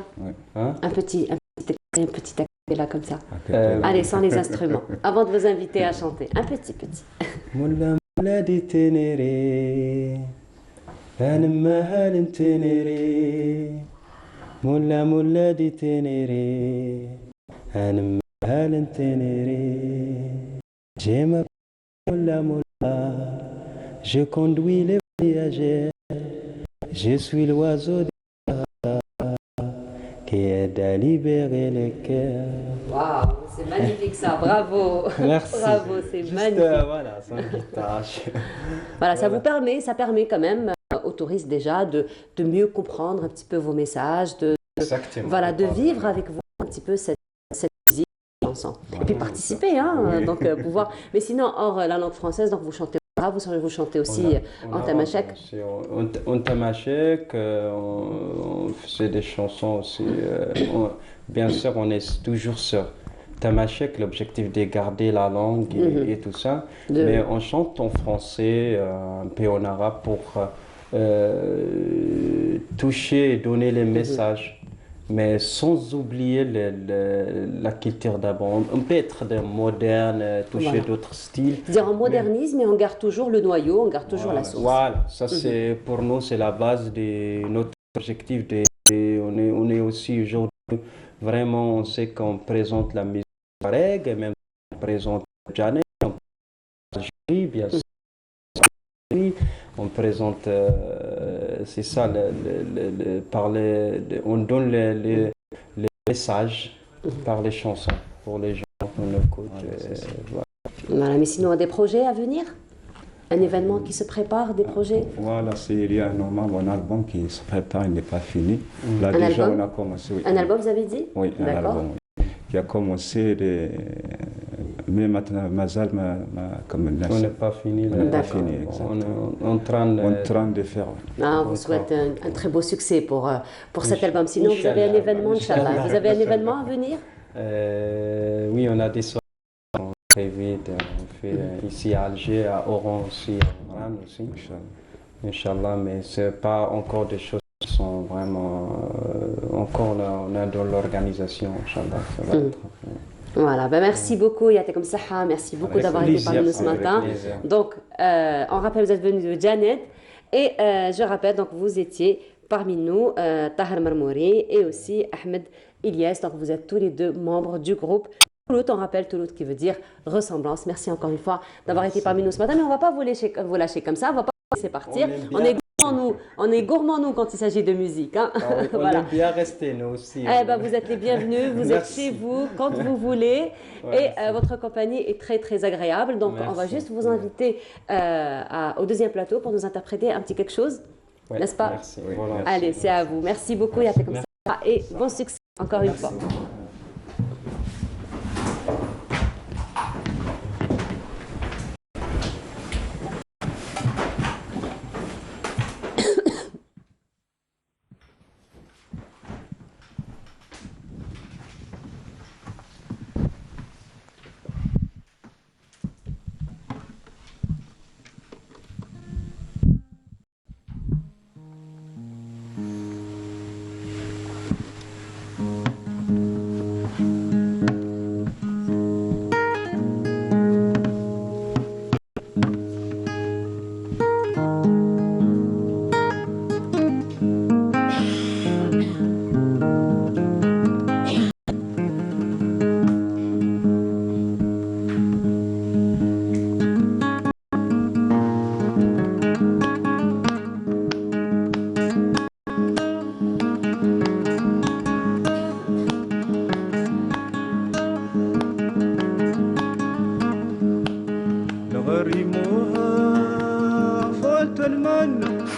Hein? Un petit acapella comme ça. Allez, sans les instruments. Avant de vous inviter à chanter, un petit. Molla Molla di Ténéré, أنا مهال تنيري Molla Molla di Ténéré, أنا مهال تنيري J'aime Molla Molla, je conduis les voyageurs, je suis l'oiseau qui aide à libérer le cœur. Waouh, c'est magnifique ça, bravo. Merci. Bravo, c'est magnifique. Voilà, sans guitare. Voilà, ça permet quand même aux touristes déjà de mieux comprendre un petit peu vos messages, de vivre avec vous un petit peu cette musique ensemble. Et puis participer, donc pouvoir. Mais sinon, hors la langue française, donc vous chantez vous chantez aussi en tamashek. En tamashek, on faisait des chansons aussi. Bien sûr, on est toujours sur tamashek, l'objectif de garder la langue et tout ça. Mais on chante en français, un peu en arabe pour toucher et donner les messages. Mais sans oublier la culture d'abord. On peut être moderne, toucher d'autres styles. C'est-à-dire on modernise, mais on garde toujours le noyau, on garde toujours la source. Voilà, ça c'est pour nous, c'est la base de notre objectif. On est aussi aujourd'hui, vraiment, on sait qu'on présente la musique reggae, même on présente Janet, on présente bien sûr. On présente, c'est ça, on donne les messages par les chansons pour les gens qu'on écoute. Voilà, mais sinon, des projets à venir? Un événement qui se prépare, des projets? Voilà, il y a normalement un album qui se prépare, il n'est pas fini. Là, déjà, on a commencé. Oui. Un album, vous avez dit? Oui, un album. Oui. Qui a commencé mais maintenant, Mazal, comme on n'est pas fini. On n'est pas fini, exactement. On est en train de faire. Ah, on vous souhaite un très beau succès pour cet album. Sinon, vous avez un événement, Inch'Allah. Vous avez un événement à venir? Oui, on a des soirées prévues. On fait ici à Alger, à Oran aussi, à Oran aussi. Inch'Allah, mais ce n'est pas encore des choses qui sont vraiment encore là. On est dans l'organisation, Inch'Allah. Ça va être. Voilà, merci beaucoup Yatekom Saha, merci beaucoup d'avoir été parmi nous ce matin. Donc, on rappelle, vous êtes venu de Janet et je rappelle, donc vous étiez parmi nous Tahar Marmouri et aussi Ahmed Ilyes, donc vous êtes tous les deux membres du groupe Toulout. On rappelle Toulout qui veut dire ressemblance. Merci encore une fois d'avoir été parmi nous ce matin, mais on ne va pas vous lâcher comme ça, on ne va pas vous laisser partir. On est gourmands nous quand il s'agit de musique. Hein. On aime bien rester nous aussi. Vous êtes les bienvenus, vous êtes chez vous quand vous voulez et votre compagnie est très très agréable. Donc on va juste vous inviter au deuxième plateau pour nous interpréter un petit quelque chose, n'est-ce pas? Merci. Allez, c'est à vous. Merci beaucoup Yatekom Saha et bon succès encore une fois.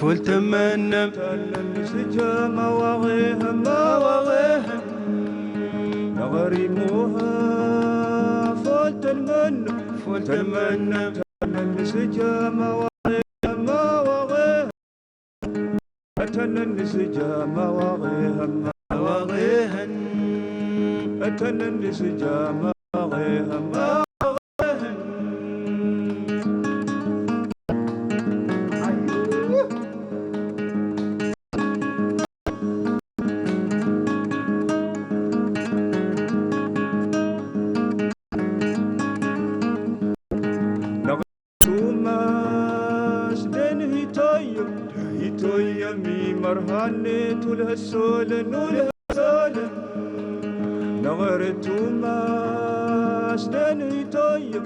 فول تمنم سجا مواغيهم مواغيهم نغريموها فول تمنم سجا مواغيهم مواغيهم أتنن سجا مواغيهم مواغيهم أتنن سجا مواغيهم مرهانة والهسولن والهسولن نغرت وما سدني طيب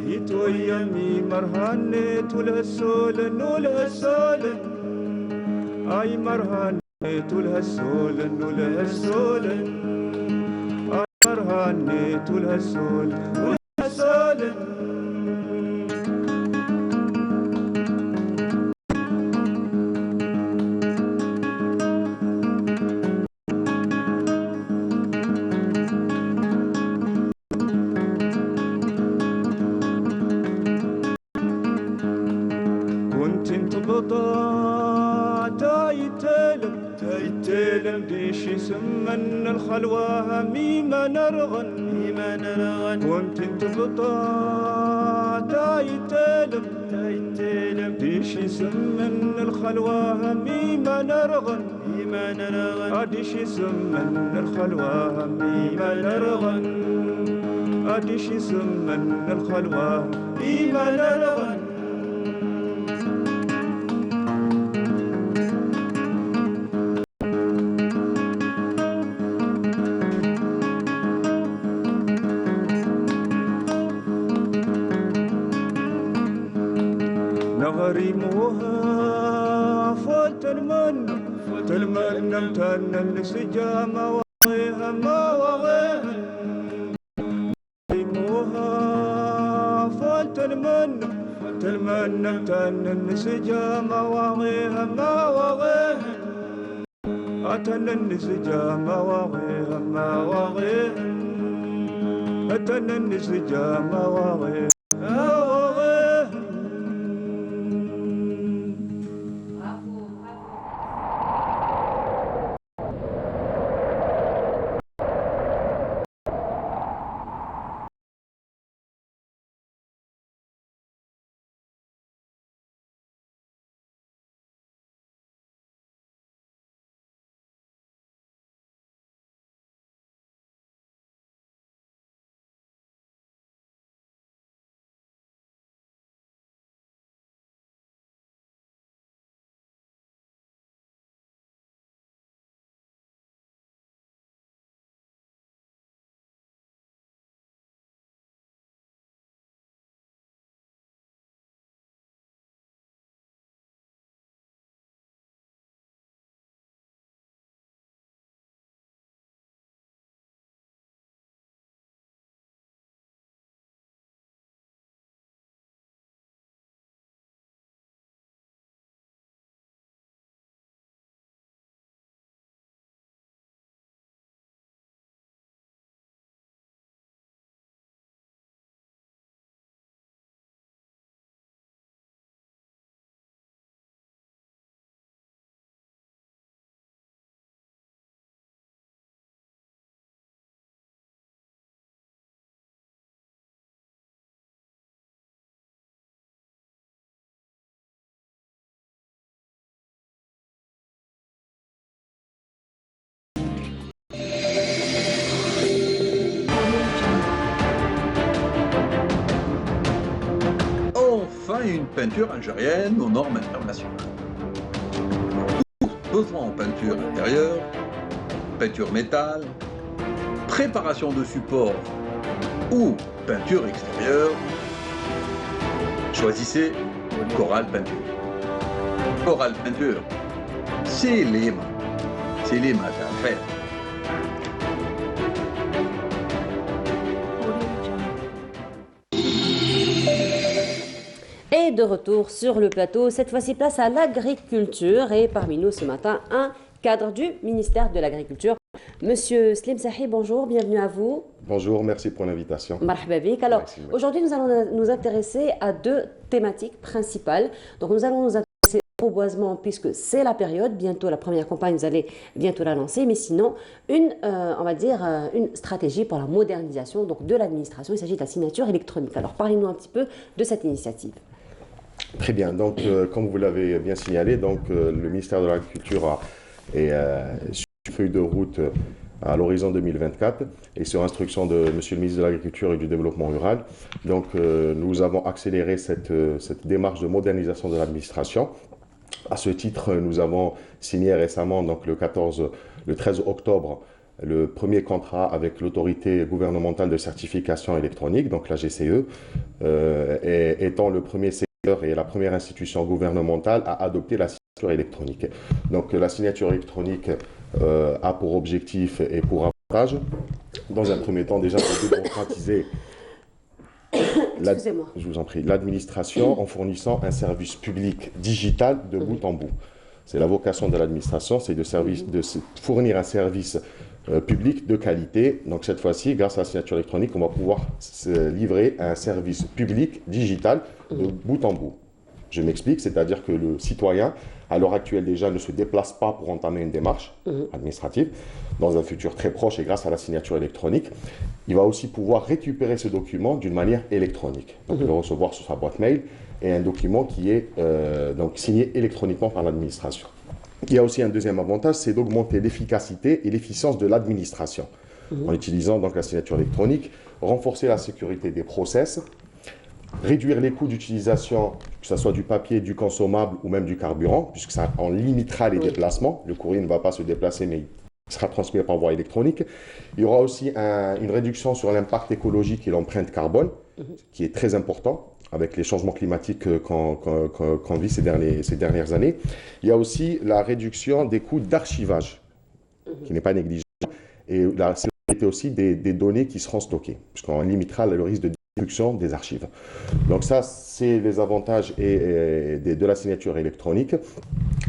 يتويمي مرهانة والهسولن والهسولن أي مرهانة والهسولن والهسولن أي مرهانة والهسولن والهسولن تايتلم ديشي سمن الخلوة ميما نرغن وانت تبطا تايتلم ديشي سمن الخلوة ميما نرغن أديشي سمن الخلوة ميما نرغن أديشي سمن الخلوة ميما نرغن نغريموها فول تلمنم تنن سجامة وغيها ما وغيها نغريموها فول تلمنم تنن سجامة وغيها ما وغيها أتنن سجامة وغيها ما وغيها أتنن سجامة وغيها Une peinture algérienne aux normes internationales. Besoin en peinture intérieure, peinture métal, préparation de support ou peinture extérieure, choisissez Coral Peinture. Coral Peinture, c'est les maths à faire. de retour sur le plateau. Cette fois-ci, place à l'agriculture. Et parmi nous ce matin, un cadre du ministère de l'Agriculture. Monsieur Slim Sahi, bonjour, bienvenue à vous. Bonjour, merci pour l'invitation. Marhaba bik. Alors, aujourd'hui, nous allons nous intéresser à deux thématiques principales. Donc, nous allons nous intéresser au reboisement, puisque c'est la période. Bientôt, la première campagne, vous allez bientôt la lancer. Mais sinon, on va dire, une stratégie pour la modernisation donc, de l'administration. Il s'agit de la signature électronique. Alors, parlez-nous un petit peu de cette initiative. Très bien. Donc, comme vous l'avez bien signalé, donc, le ministère de l'Agriculture est sur une feuille de route à l'horizon 2024 et sur instruction de Monsieur le ministre de l'Agriculture et du Développement rural. Donc, nous avons accéléré cette démarche de modernisation de l'administration. À ce titre, nous avons signé récemment, donc le 13 octobre, le premier contrat avec l'autorité gouvernementale de certification électronique, donc la GCE, étant le premier secteur et la première institution gouvernementale à adopter la signature électronique. Donc, la signature électronique a pour objectif et pour avantage, dans un premier temps, déjà de démocratiser je vous en prie, l'administration en fournissant un service public digital de bout en bout. C'est la vocation de l'administration, c'est de fournir un service public de qualité. Donc cette fois-ci, grâce à la signature électronique, on va pouvoir livrer un service public digital de bout en bout. Je m'explique, c'est-à-dire que le citoyen, à l'heure actuelle déjà, ne se déplace pas pour entamer une démarche administrative. Dans un futur très proche et grâce à la signature électronique, il va aussi pouvoir récupérer ce document d'une manière électronique. Donc, il va recevoir sur sa boîte mail et un document qui est donc signé électroniquement par l'administration. Il y a aussi un deuxième avantage, c'est d'augmenter l'efficacité et l'efficience de l'administration. En utilisant donc la signature électronique, renforcer la sécurité des process, réduire les coûts d'utilisation, que ce soit du papier, du consommable ou même du carburant, puisque ça en limitera les déplacements. Le courrier ne va pas se déplacer, mais il sera transmis par voie électronique. Il y aura aussi une réduction sur l'impact écologique et l'empreinte carbone, qui est très important avec les changements climatiques qu'on vit ces dernières années. Il y a aussi la réduction des coûts d'archivage, qui n'est pas négligeable, et la sécurité aussi des données qui seront stockées, puisqu'on limitera le risque de destruction des archives. Donc ça, c'est les avantages de la signature électronique.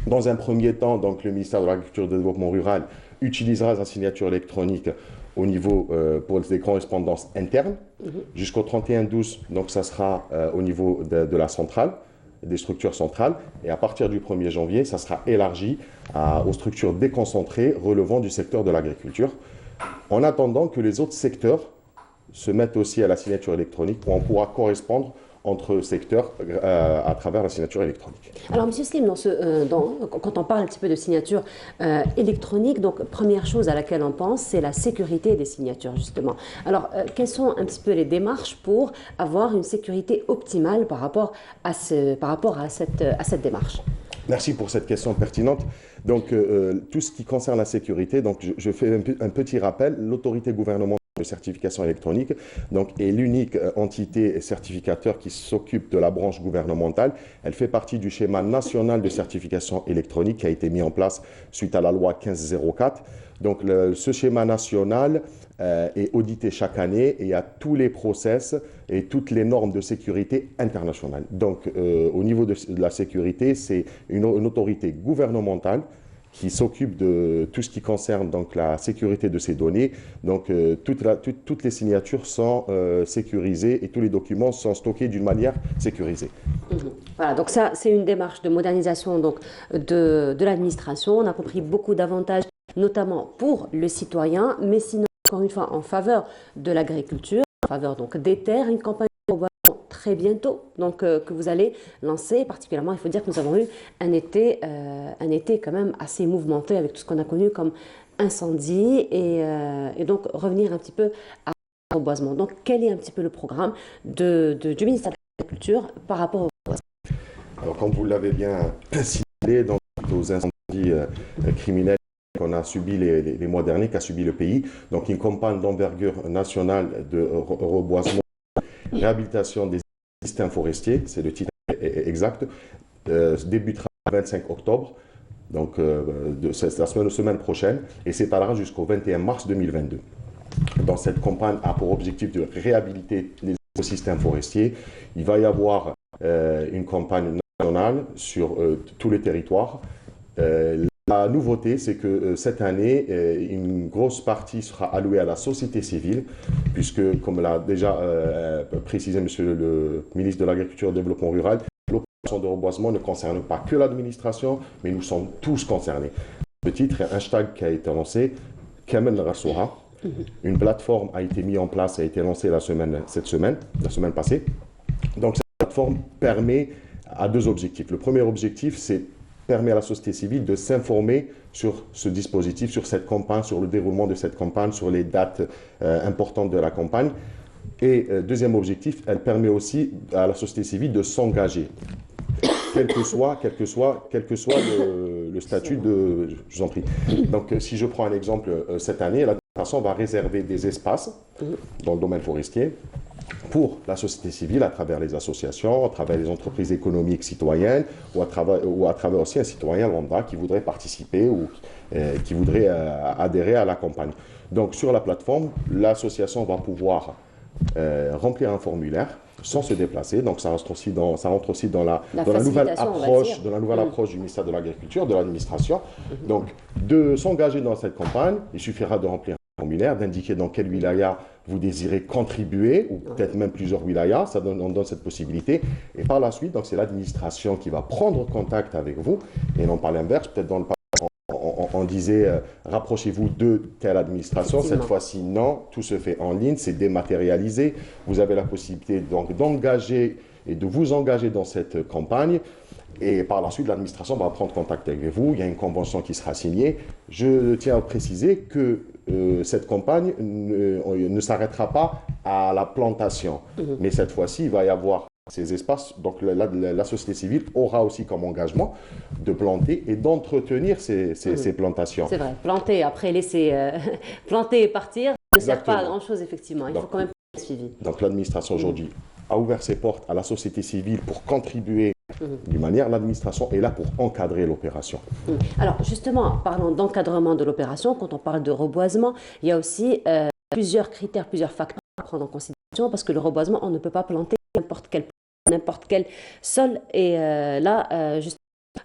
Dans un premier temps, donc, le ministère de l'Agriculture et du Développement rural utilisera la signature électronique au niveau pour les correspondances internes. Jusqu'au 31/12, donc ça sera au niveau de la centrale, des structures centrales. Et à partir du 1er janvier, ça sera élargi aux structures déconcentrées relevant du secteur de l'agriculture. En attendant que les autres secteurs se mettent aussi à la signature électronique, où on pourra correspondre entre secteurs à travers la signature électronique. Alors, M. Slim, quand on parle un petit peu de signature électronique, donc première chose à laquelle on pense, c'est la sécurité des signatures, justement. Alors, quelles sont un petit peu les démarches pour avoir une sécurité optimale par rapport à cette démarche? Merci pour cette question pertinente. Donc, tout ce qui concerne la sécurité, donc je fais un petit rappel. L'autorité gouvernementale de certification électronique donc, est l'unique entité certificateur qui s'occupe de la branche gouvernementale. Elle fait partie du schéma national de certification électronique qui a été mis en place suite à la loi 1504. Donc, ce schéma national est audité chaque année et a tous les process et toutes les normes de sécurité internationales. Donc, au niveau de la sécurité, c'est une autorité gouvernementale qui s'occupe de tout ce qui concerne donc, la sécurité de ces données. Donc, toutes les signatures sont sécurisées et tous les documents sont stockés d'une manière sécurisée. Voilà, donc ça, c'est une démarche de modernisation donc, de l'administration. On a compris beaucoup d'avantages, notamment pour le citoyen, mais sinon, encore une fois, en faveur de l'agriculture, en faveur donc, des terres, une campagne de reboisement très bientôt, donc que vous allez lancer. Particulièrement, il faut dire que nous avons eu un été quand même assez mouvementé avec tout ce qu'on a connu comme incendie et donc revenir un petit peu à reboisement. Donc, quel est un petit peu le programme du ministère de l'Agriculture par rapport au reboisement? Alors, comme vous l'avez bien signalé, donc, aux incendies criminels qu'on a subi les mois derniers, qu'a subi le pays, donc une campagne d'envergure nationale de reboisement, réhabilitation des systèmes forestiers, c'est le titre exact, débutera le 25 octobre, donc c'est la semaine prochaine, et s'étalera jusqu'au 21 mars 2022. Dans cette campagne a pour objectif de réhabiliter les écosystèmes forestiers. Il va y avoir une campagne nationale sur tous les territoires. La nouveauté, c'est que cette année, une grosse partie sera allouée à la société civile, puisque, comme l'a déjà précisé Monsieur le ministre de l'Agriculture et du Développement Rural, l'opération de reboisement ne concerne pas que l'administration, mais nous sommes tous concernés. Le titre, un hashtag qui a été lancé, Kamel Rassoura. Une plateforme a été mise en place, a été lancée la semaine passée. Donc cette plateforme permet à deux objectifs. Le premier objectif, c'est permet à la société civile de s'informer sur ce dispositif, sur cette campagne, sur le déroulement de cette campagne, sur les dates importantes de la campagne. Et deuxième objectif, elle permet aussi à la société civile de s'engager, quel que soit le statut de... Je vous en prie. Donc si je prends un exemple, cette année, l'administration va réserver des espaces dans le domaine forestier pour la société civile, à travers les associations, à travers les entreprises économiques citoyennes, ou à travers aussi un citoyen lambda qui voudrait participer ou qui voudrait adhérer à la campagne. Donc sur la plateforme, l'association va pouvoir remplir un formulaire sans se déplacer. Donc ça rentre aussi dans la nouvelle approche du ministère de l'Agriculture, de l'administration. Donc de s'engager dans cette campagne, il suffira de remplir un formulaire, d'indiquer dans quel wilaya vous désirez contribuer, ou peut-être même plusieurs wilayas, on donne cette possibilité. Et par la suite, donc c'est l'administration qui va prendre contact avec vous, et non pas l'inverse. Peut-être dans le passé, on disait rapprochez-vous de telle administration. Cette fois-ci, non, tout se fait en ligne, c'est dématérialisé. Vous avez la possibilité donc d'engager et de vous engager dans cette campagne. Et par la suite, l'administration va prendre contact avec vous. Il y a une convention qui sera signée. Je tiens à préciser que cette campagne ne s'arrêtera pas à la plantation. Mais cette fois-ci, il va y avoir ces espaces. Donc la société civile aura aussi comme engagement de planter et d'entretenir ces plantations. C'est vrai, planter, après laisser planter et partir, ça ne sert pas à grand-chose, effectivement. Il faut quand même un suivi. Donc l'administration aujourd'hui a ouvert ses portes à la société civile pour contribuer d'une manière. L'administration est là pour encadrer l'opération. Alors justement, parlant d'encadrement de l'opération, quand on parle de reboisement, il y a aussi plusieurs critères, plusieurs facteurs à prendre en considération, parce que le reboisement, on ne peut pas planter n'importe quel sol. Et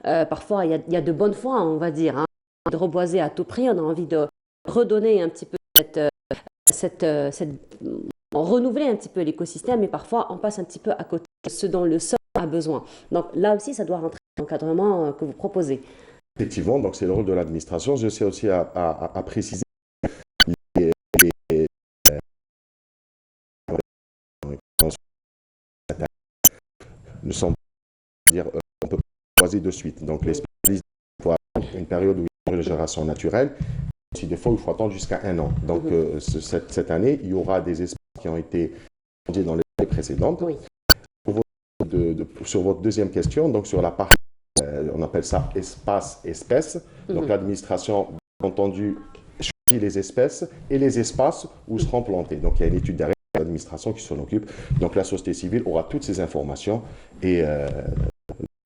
parfois, il y a de bonnes foi, on va dire, hein, de reboiser à tout prix. On a envie de redonner un petit peu renouveler un petit peu l'écosystème, mais parfois on passe un petit peu à côté de ce dont le sol a besoin. Donc là aussi, ça doit rentrer dans l'encadrement que vous proposez. Effectivement, donc c'est le rôle de l'administration. Je sais aussi à préciser nous sommes, on peut choisir de suite. Donc les spécialistes, il faut attendre une période où il y a une régénération naturelle. Si des fois, il faut attendre jusqu'à 1 an. Donc cette année, il y aura des espaces qui ont été fondés dans les années précédentes. Sur votre deuxième question, donc sur la partie, on appelle ça espace-espèce. Donc l'administration, bien entendu, choisit les espèces et les espaces où seront plantés. Donc il y a une étude derrière l'administration qui s'en occupe. Donc la société civile aura toutes ces informations et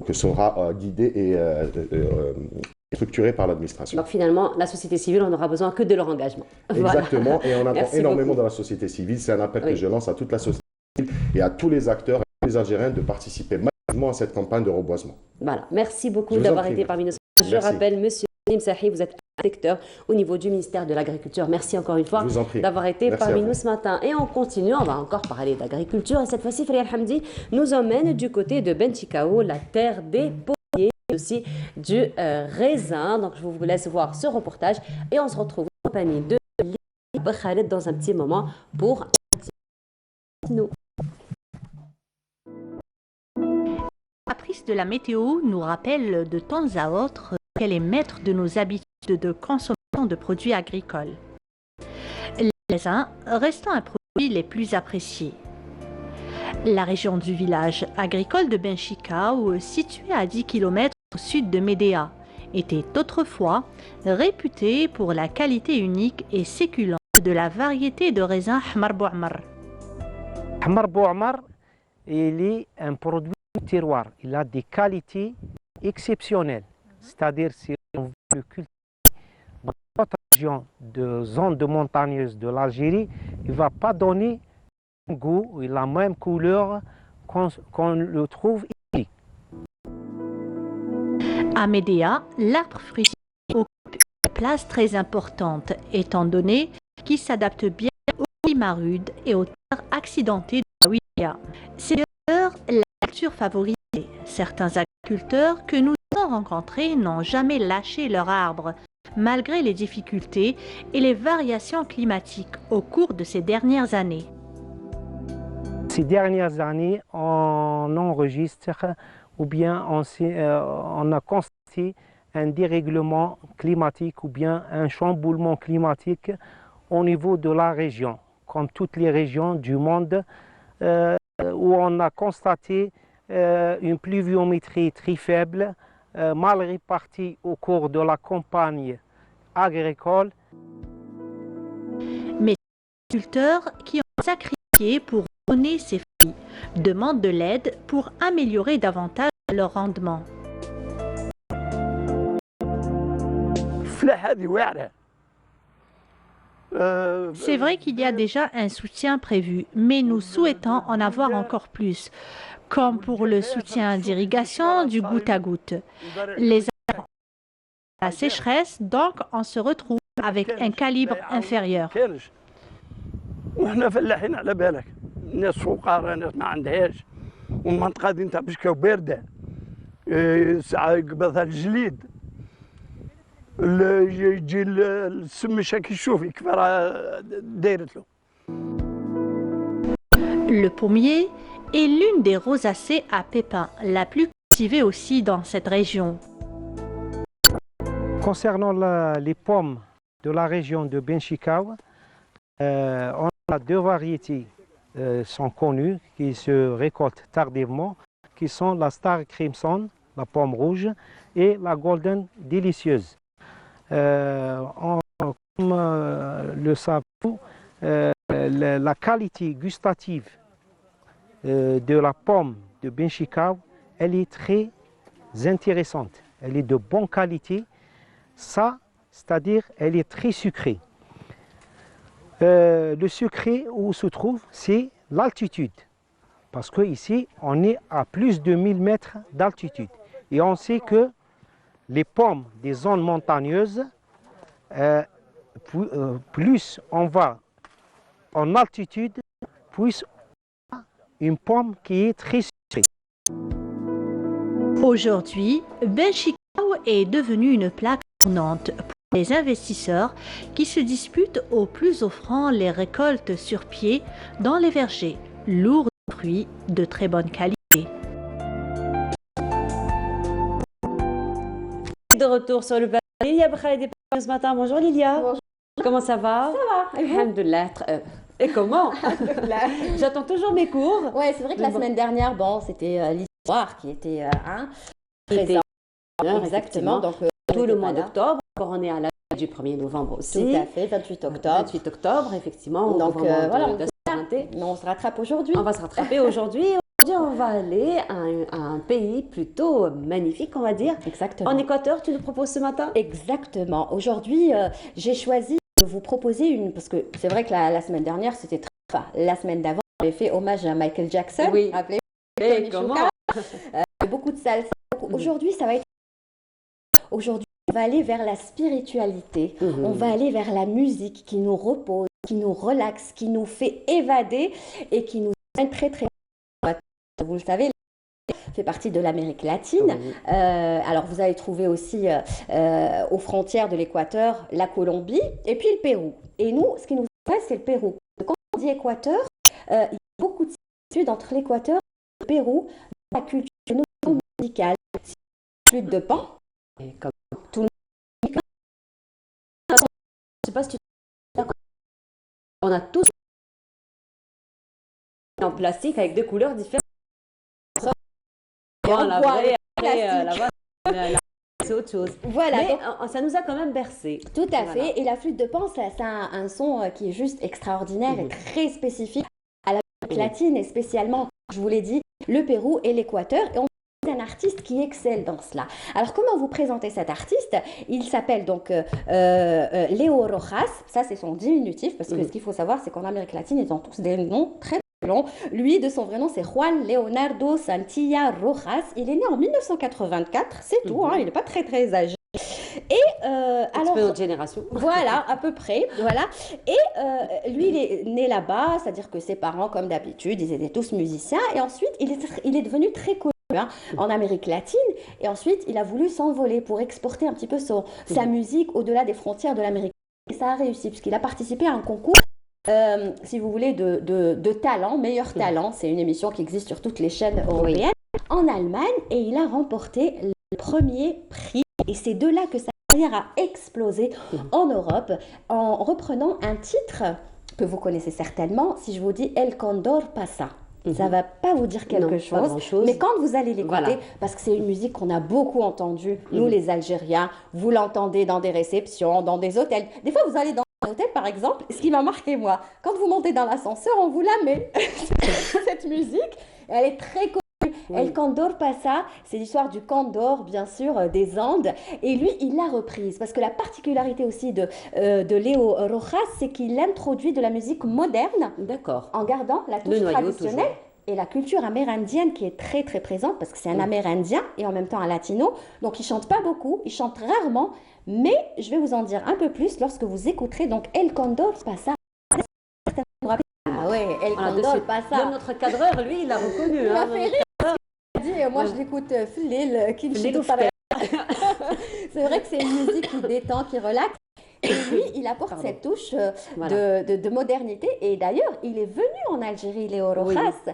que sera guidée et structurée par l'administration. Donc finalement, la société civile, on n'aura besoin que de leur engagement. Exactement, voilà. Et on attend énormément de la société civile. C'est un appel que je lance à toute la société civile et à tous les acteurs, à tous les Algériens de participer massivement à cette campagne de reboisement. Voilà, merci beaucoup d'avoir été parmi nous. Je rappelle, Monsieur Sahi, vous êtes inspecteur au niveau du ministère de l'Agriculture. Merci encore une fois d'avoir été parmi nous ce matin. Et on continue, on va encore parler d'agriculture. Et cette fois-ci, Faria Alhamdi nous emmène du côté de Benchikao, la terre des pommiers et aussi du raisin. Donc je vous laisse voir ce reportage et on se retrouve en compagnie de Lili Khaled dans un petit moment pour nous. La caprice de la météo nous rappelle de temps à autre qu'elle est maître de nos habitudes de consommation de produits agricoles. Les raisins restant un produit les plus appréciés. La région du village agricole de Benchikao, située à 10 km au sud de Médéa, était autrefois réputée pour la qualité unique et séculente de la variété de raisin Ahmar Bouamar. Ahmar Bouamar, il est un produit de terroir. Il a des qualités exceptionnelles. C'est-à-dire, si on veut le cultiver dans notre région de zone de montagneuse de l'Algérie, il ne va pas donner un goût et la même couleur qu'on le trouve ici. À Médéa, l'arbre fruitier occupe une place très importante, étant donné qu'il s'adapte bien au climat rude et aux terres accidentées de la wilaya. C'est d'ailleurs la culture favorisée. Certains agriculteurs que nous avons rencontrés n'ont jamais lâché leur arbre, malgré les difficultés et les variations climatiques au cours de ces dernières années. Ces dernières années, on enregistre ou bien on a constaté un dérèglement climatique ou bien un chamboulement climatique au niveau de la région, comme toutes les régions du monde, où on a constaté une pluviométrie très faible, mal répartie au cours de la campagne agricole. Mais les agriculteurs qui ont sacrifié pour donner ces fruits demandent de l'aide pour améliorer davantage leur rendement. C'est vrai qu'il y a déjà un soutien prévu, mais nous souhaitons en avoir encore plus, comme pour le soutien d'irrigation du goutte à goutte. Les la sécheresse, donc on se retrouve avec un calibre inférieur. وإحنا فلاحين على بالك ناس فقراء ناس ما عندهاش والمنطقة دي نتاع بشكا باردة ساعة يقبضها الجليد يجي السمشة كي تشوفي كيف راه دايرت له. Le pommier est l'une des rosacées à pépins, la plus cultivée aussi dans cette région. Concernant les pommes de la région de Benchikao, on a deux variétés sont connues qui se récoltent tardivement, qui sont la Star Crimson, la pomme rouge, et la Golden Délicieuse. Comme le savez, la qualité gustative de la pomme de Benchikao, elle est très intéressante. Elle est de bonne qualité. Ça, c'est-à-dire, elle est très sucrée. Le sucré où se trouve, c'est l'altitude. Parce qu'ici, on est à plus de 1000 mètres d'altitude. Et on sait que les pommes des zones montagneuses, plus on va en altitude, plus on a une pomme qui est très sucrée. Aujourd'hui, Benchikao est devenu une plaque tournante pour les investisseurs qui se disputent au plus offrant les récoltes sur pied dans les vergers, lourds de fruits de très bonne qualité. De retour sur le plateau, Lilia Bkhaledi ce matin. Bonjour Lilia. Bonjour. Comment ça va? Ça va. Alhamdoulilah. Et comment? J'attends toujours mes cours. Ouais, c'est vrai que la semaine dernière, bon, c'était l'histoire qui était présente. Exactement. Donc, tout le mois d'octobre. Encore on est à la date du 1er novembre aussi. Tout à fait, 28 octobre. 28 octobre, effectivement. Donc voilà, mais on se rattrape aujourd'hui. On va se rattraper aujourd'hui. Aujourd'hui, on va aller à un pays plutôt magnifique, on va dire. Exactement. En Équateur, tu nous proposes ce matin? Exactement. Aujourd'hui, j'ai choisi de vous proposer une... Parce que c'est vrai que la semaine dernière, c'était très... Enfin, la semaine d'avant, j'avais fait hommage à Michael Jackson. Oui. Rappelez-vous. Comment beaucoup de salsa. Aujourd'hui, ça va être... Aujourd'hui, on va aller vers la spiritualité. On va aller vers la musique qui nous repose, qui nous relaxe, qui nous fait évader et qui nous amène très très... Vous le savez, fait partie de l'Amérique latine. Alors, vous allez trouver aussi aux frontières de l'Équateur, la Colombie et puis le Pérou. Et nous, ce qui nous intéresse, c'est le Pérou. Quand on dit Équateur, il y a beaucoup de similitudes entre l'Équateur et le Pérou dans la culture, notamment musicale. Flûte de Pan. Et comme tout le monde. Je ne sais pas si tu on a tous en plastique avec deux couleurs différentes. La vraie, c'est autre chose. Voilà. Mais donc, ça nous a quand même bercé. Tout à fait. Et la flûte de Pan, ça a un son qui est juste extraordinaire et très spécifique à l'Amérique latine et spécialement, je vous l'ai dit, le Pérou et l'Équateur. Et on a un artiste qui excelle dans cela. Alors, comment vous présenter cet artiste? Il s'appelle donc Léo Rojas. Ça, c'est son diminutif parce que ce qu'il faut savoir, c'est qu'en Amérique latine, ils ont tous des noms très Lui, de son vrai nom, c'est Juan Leonardo Santilla Rojas. Il est né en 1984, c'est tout, hein, il n'est pas très très âgé. Et alors, notre génération. Voilà, à peu près, voilà. Et lui, il est né là-bas, c'est-à-dire que ses parents, comme d'habitude, ils étaient tous musiciens. Et ensuite, il est devenu très connu en Amérique latine. Et ensuite, il a voulu s'envoler pour exporter un petit peu sa musique au-delà des frontières de l'Amérique. Et ça a réussi, puisqu'il a participé à un concours. Si vous voulez, de talent, meilleur talent. C'est une émission qui existe sur toutes les chaînes européennes en Allemagne, et il a remporté le premier prix. Et c'est de là que sa carrière a explosé en Europe en reprenant un titre que vous connaissez certainement. Si je vous dis El Condor Pasa, ça ne va pas vous dire quelque chose, mais quand vous allez l'écouter, parce que c'est une musique qu'on a beaucoup entendue, nous les Algériens, vous l'entendez dans des réceptions, dans des hôtels. Des fois, vous allez dans un hôtel, par exemple, ce qui m'a marqué, moi, quand vous montez dans l'ascenseur, on vous la met. Cette musique, elle est très connue. El Condor Pasa, c'est l'histoire du Condor, bien sûr, des Andes. Et lui, il l'a reprise. Parce que la particularité aussi de Léo Rojas, c'est qu'il introduit de la musique moderne. D'accord. En gardant la touche traditionnelle et la culture amérindienne qui est très très présente, parce que c'est un Amérindien et en même temps un latino. Donc il chante pas beaucoup, il chante rarement. Mais je vais vous en dire un peu plus lorsque vous écouterez donc El Condor Pasa. Ah ouais, El Condor Pasa. Même notre cadreur, lui, il l'a reconnu. Il m'a fait rire. Moi, je l'écoute Flil, qui c'est vrai que c'est une musique qui détend, qui relaxe. Et lui, il apporte cette touche de modernité. Et d'ailleurs, il est venu en Algérie, Léo Rojas.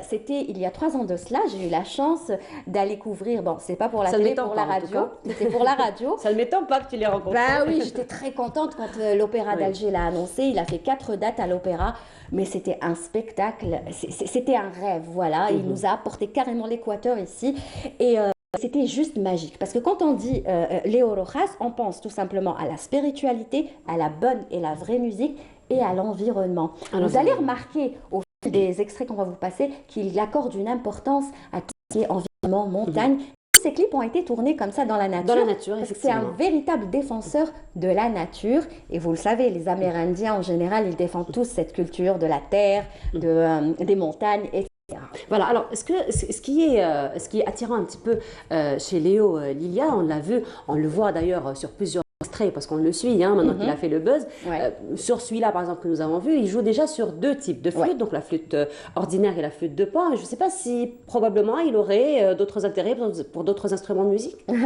C'était il y a 3 ans de cela. J'ai eu la chance d'aller couvrir. Bon, c'est pas pour la télé, pour la radio. C'était pour la radio. Ça ne m'étonne pas que tu l'aies rencontré. Bah oui, j'étais très contente quand l'Opéra d'Alger l'a annoncé. Il a fait 4 dates à l'Opéra. Mais c'était un spectacle. C'était un rêve, voilà. Il nous a apporté carrément l'Équateur ici. Et c'était juste magique. Parce que quand on dit Léo Rojas, on pense tout simplement à la spiritualité, à la bonne et la vraie musique et à l'environnement. Vous allez remarquer au fil des extraits qu'on va vous passer qu'il accorde une importance à tout ce qui est environnement, montagne. Tous ces clips ont été tournés comme ça dans la nature. Dans la nature, parce que c'est un véritable défenseur de la nature. Et vous le savez, les Amérindiens en général, ils défendent tous cette culture de la terre, des montagnes, etc. Voilà, alors ce qui est attirant un petit peu chez Léo Lilia, on l'a vu, on le voit d'ailleurs sur plusieurs extraits parce qu'on le suit maintenant qu'il a fait le buzz. Sur celui-là par exemple que nous avons vu, il joue déjà sur 2 types de flûtes, donc la flûte ordinaire et la flûte de pan. Je ne sais pas si probablement il aurait d'autres intérêts pour d'autres instruments de musique. Elle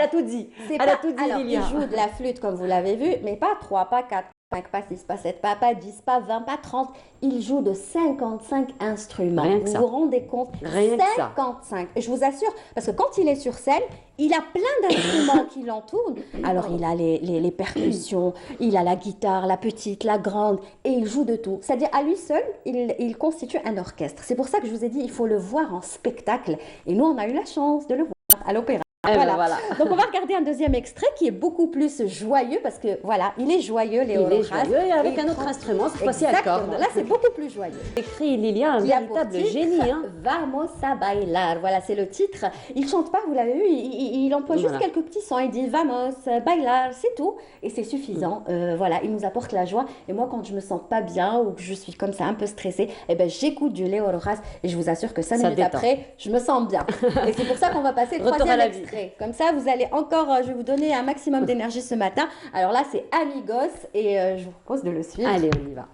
a tout dit. Elle a tout dit, Lilia. Il joue de la flûte comme vous l'avez vu, mais pas 3, pas 4. 5, pas 6, pas 7, pas 10, pas 20, pas 30. Il joue de 55 instruments. Rien que vous ça. vous rendez compte? Rien que ça. 55. Et je vous assure, parce que quand il est sur scène, il a plein d'instruments qui l'entourent. Alors, il a les percussions, il a la guitare, la petite, la grande, et il joue de tout. C'est-à-dire, à lui seul, il constitue un orchestre. C'est pour ça que je vous ai dit, il faut le voir en spectacle. Et nous, on a eu la chance de le voir à l'opéra. Voilà. Donc on va regarder un deuxième extrait qui est beaucoup plus joyeux parce que voilà, il est joyeux, Léo Rojas. Il est joyeux et avec un autre instrument, cette fois-ci à cordes. Là, c'est beaucoup plus joyeux. Écrit Lilia, un véritable génie. Vamos a bailar. Voilà, c'est le titre. Il chante pas, vous l'avez vu, il emploie juste quelques petits sons. Il dit vamos bailar, c'est tout. Et c'est suffisant. Voilà, il nous apporte la joie. Et moi, quand je me sens pas bien ou que je suis comme ça un peu stressée, j'écoute du Léo Rojas et je vous assure que 5 minutes après, je me sens bien. Et c'est pour ça qu'on va passer le troisième extrait. Comme ça, vous allez encore, je vais vous donner un maximum d'énergie ce matin. Alors là, c'est Amigos et je vous propose de le suivre. Allez, on y va.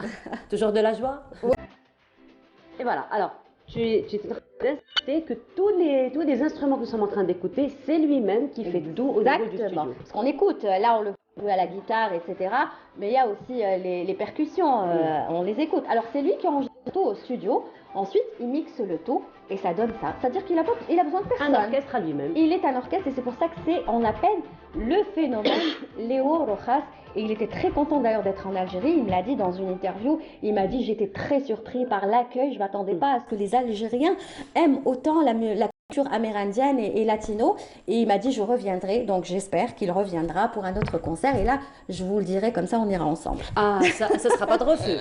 Toujours de la joie. Et voilà, alors, tu es très que tous les instruments que nous sommes en train d'écouter, c'est lui-même qui fait tout au niveau du studio. Parce qu'on écoute, là, on le joue à la guitare, etc. Mais il y a aussi les percussions, on les écoute. Alors, c'est lui qui enregistre tout au studio. Ensuite, il mixe le tout et ça donne ça. C'est-à-dire qu'il a besoin de personne. Un orchestre à lui-même. Il est un orchestre et c'est pour ça que on appelle le phénomène Léo Rojas. Et il était très content d'ailleurs d'être en Algérie. Il me l'a dit dans une interview. Il m'a dit « J'étais très surpris par l'accueil. Je ne m'attendais pas à ce que les Algériens aiment autant la culture amérindienne et latino. » Et il m'a dit « Je reviendrai. » Donc j'espère qu'il reviendra pour un autre concert. Et là, je vous le dirai, comme ça on ira ensemble. Ah, ça ne sera pas de refus.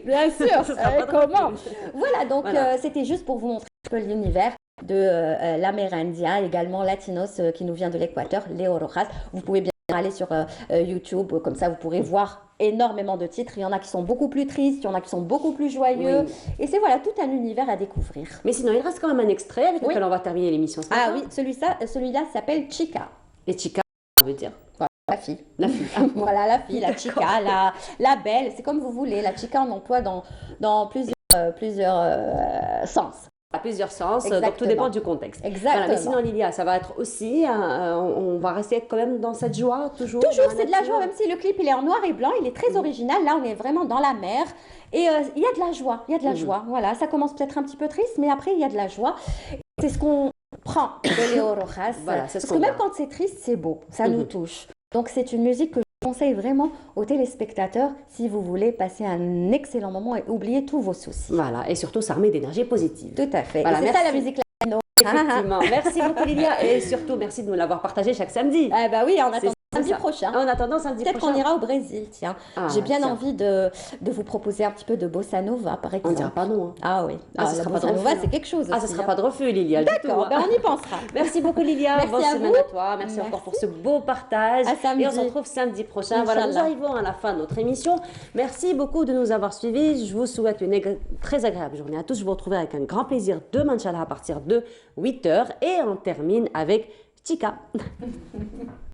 Bien sûr. Comment? Voilà, donc c'était juste pour vous montrer un peu l'univers de l'amérindien, également latinos qui nous vient de l'Équateur, Léo Rojas. Vous pouvez bien allez sur YouTube, comme ça vous pourrez voir énormément de titres. Il y en a qui sont beaucoup plus tristes, il y en a qui sont beaucoup plus joyeux. Oui. Et c'est voilà tout un univers à découvrir. Mais sinon, il reste quand même un extrait avec lequel on va terminer l'émission. Ah oui, celui-là s'appelle Chica. Et Chica, ça veut dire la fille. La fille. Voilà, la fille, la chica, la belle, c'est comme vous voulez. La chica, on emploie dans plusieurs sens. À plusieurs sens, Exactement. donc tout dépend du contexte. Exactement. Voilà, mais sinon, Lilia, ça va être aussi, on va rester quand même dans cette joie, toujours. Toujours, c'est de la joie, même si le clip il est en noir et blanc, il est très original. Là, on est vraiment dans la mer. Et il y a de la joie, il y a de la joie. Voilà, ça commence peut-être un petit peu triste, mais après, il y a de la joie. C'est ce qu'on prend de Léo Rojas. Voilà, c'est ce parce qu'on que même a. quand c'est triste, c'est beau, ça nous touche. Donc, c'est une musique que je conseille vraiment aux téléspectateurs si vous voulez passer un excellent moment et oublier tous vos soucis. Voilà, et surtout s'armer d'énergie positive. Tout à fait. Voilà, Et c'est ça la merci. musique latino. Effectivement. Merci beaucoup, Lilia, et surtout merci de nous l'avoir partagé chaque samedi. Ah bah oui, en attendant C'est samedi ça. prochain. En attendant samedi Peut-être prochain. qu'on ira au Brésil, tiens. Ah, J'ai bien tiens. envie de vous proposer un petit peu de bossa nova, par exemple. On dira pas non. Hein. Ah oui. Ah, ce la sera pas de bossa nova, refus, c'est hein. quelque chose Ah, ce aussi, sera hein. pas de refus, Lilia. du D'accord, tout. ben on y pensera. Merci beaucoup, Lilia. Merci Bonne à semaine vous. à toi. Merci encore pour ce beau partage. À samedi. Et on se retrouve samedi prochain. Voilà, nous Inch'Allah. arrivons à la fin de notre émission. Merci beaucoup de nous avoir suivis. Je vous souhaite une très agréable journée à tous. Je vous retrouverai avec un grand plaisir demain, Inch'Allah, à partir de 8h. Et on termine avec Chica.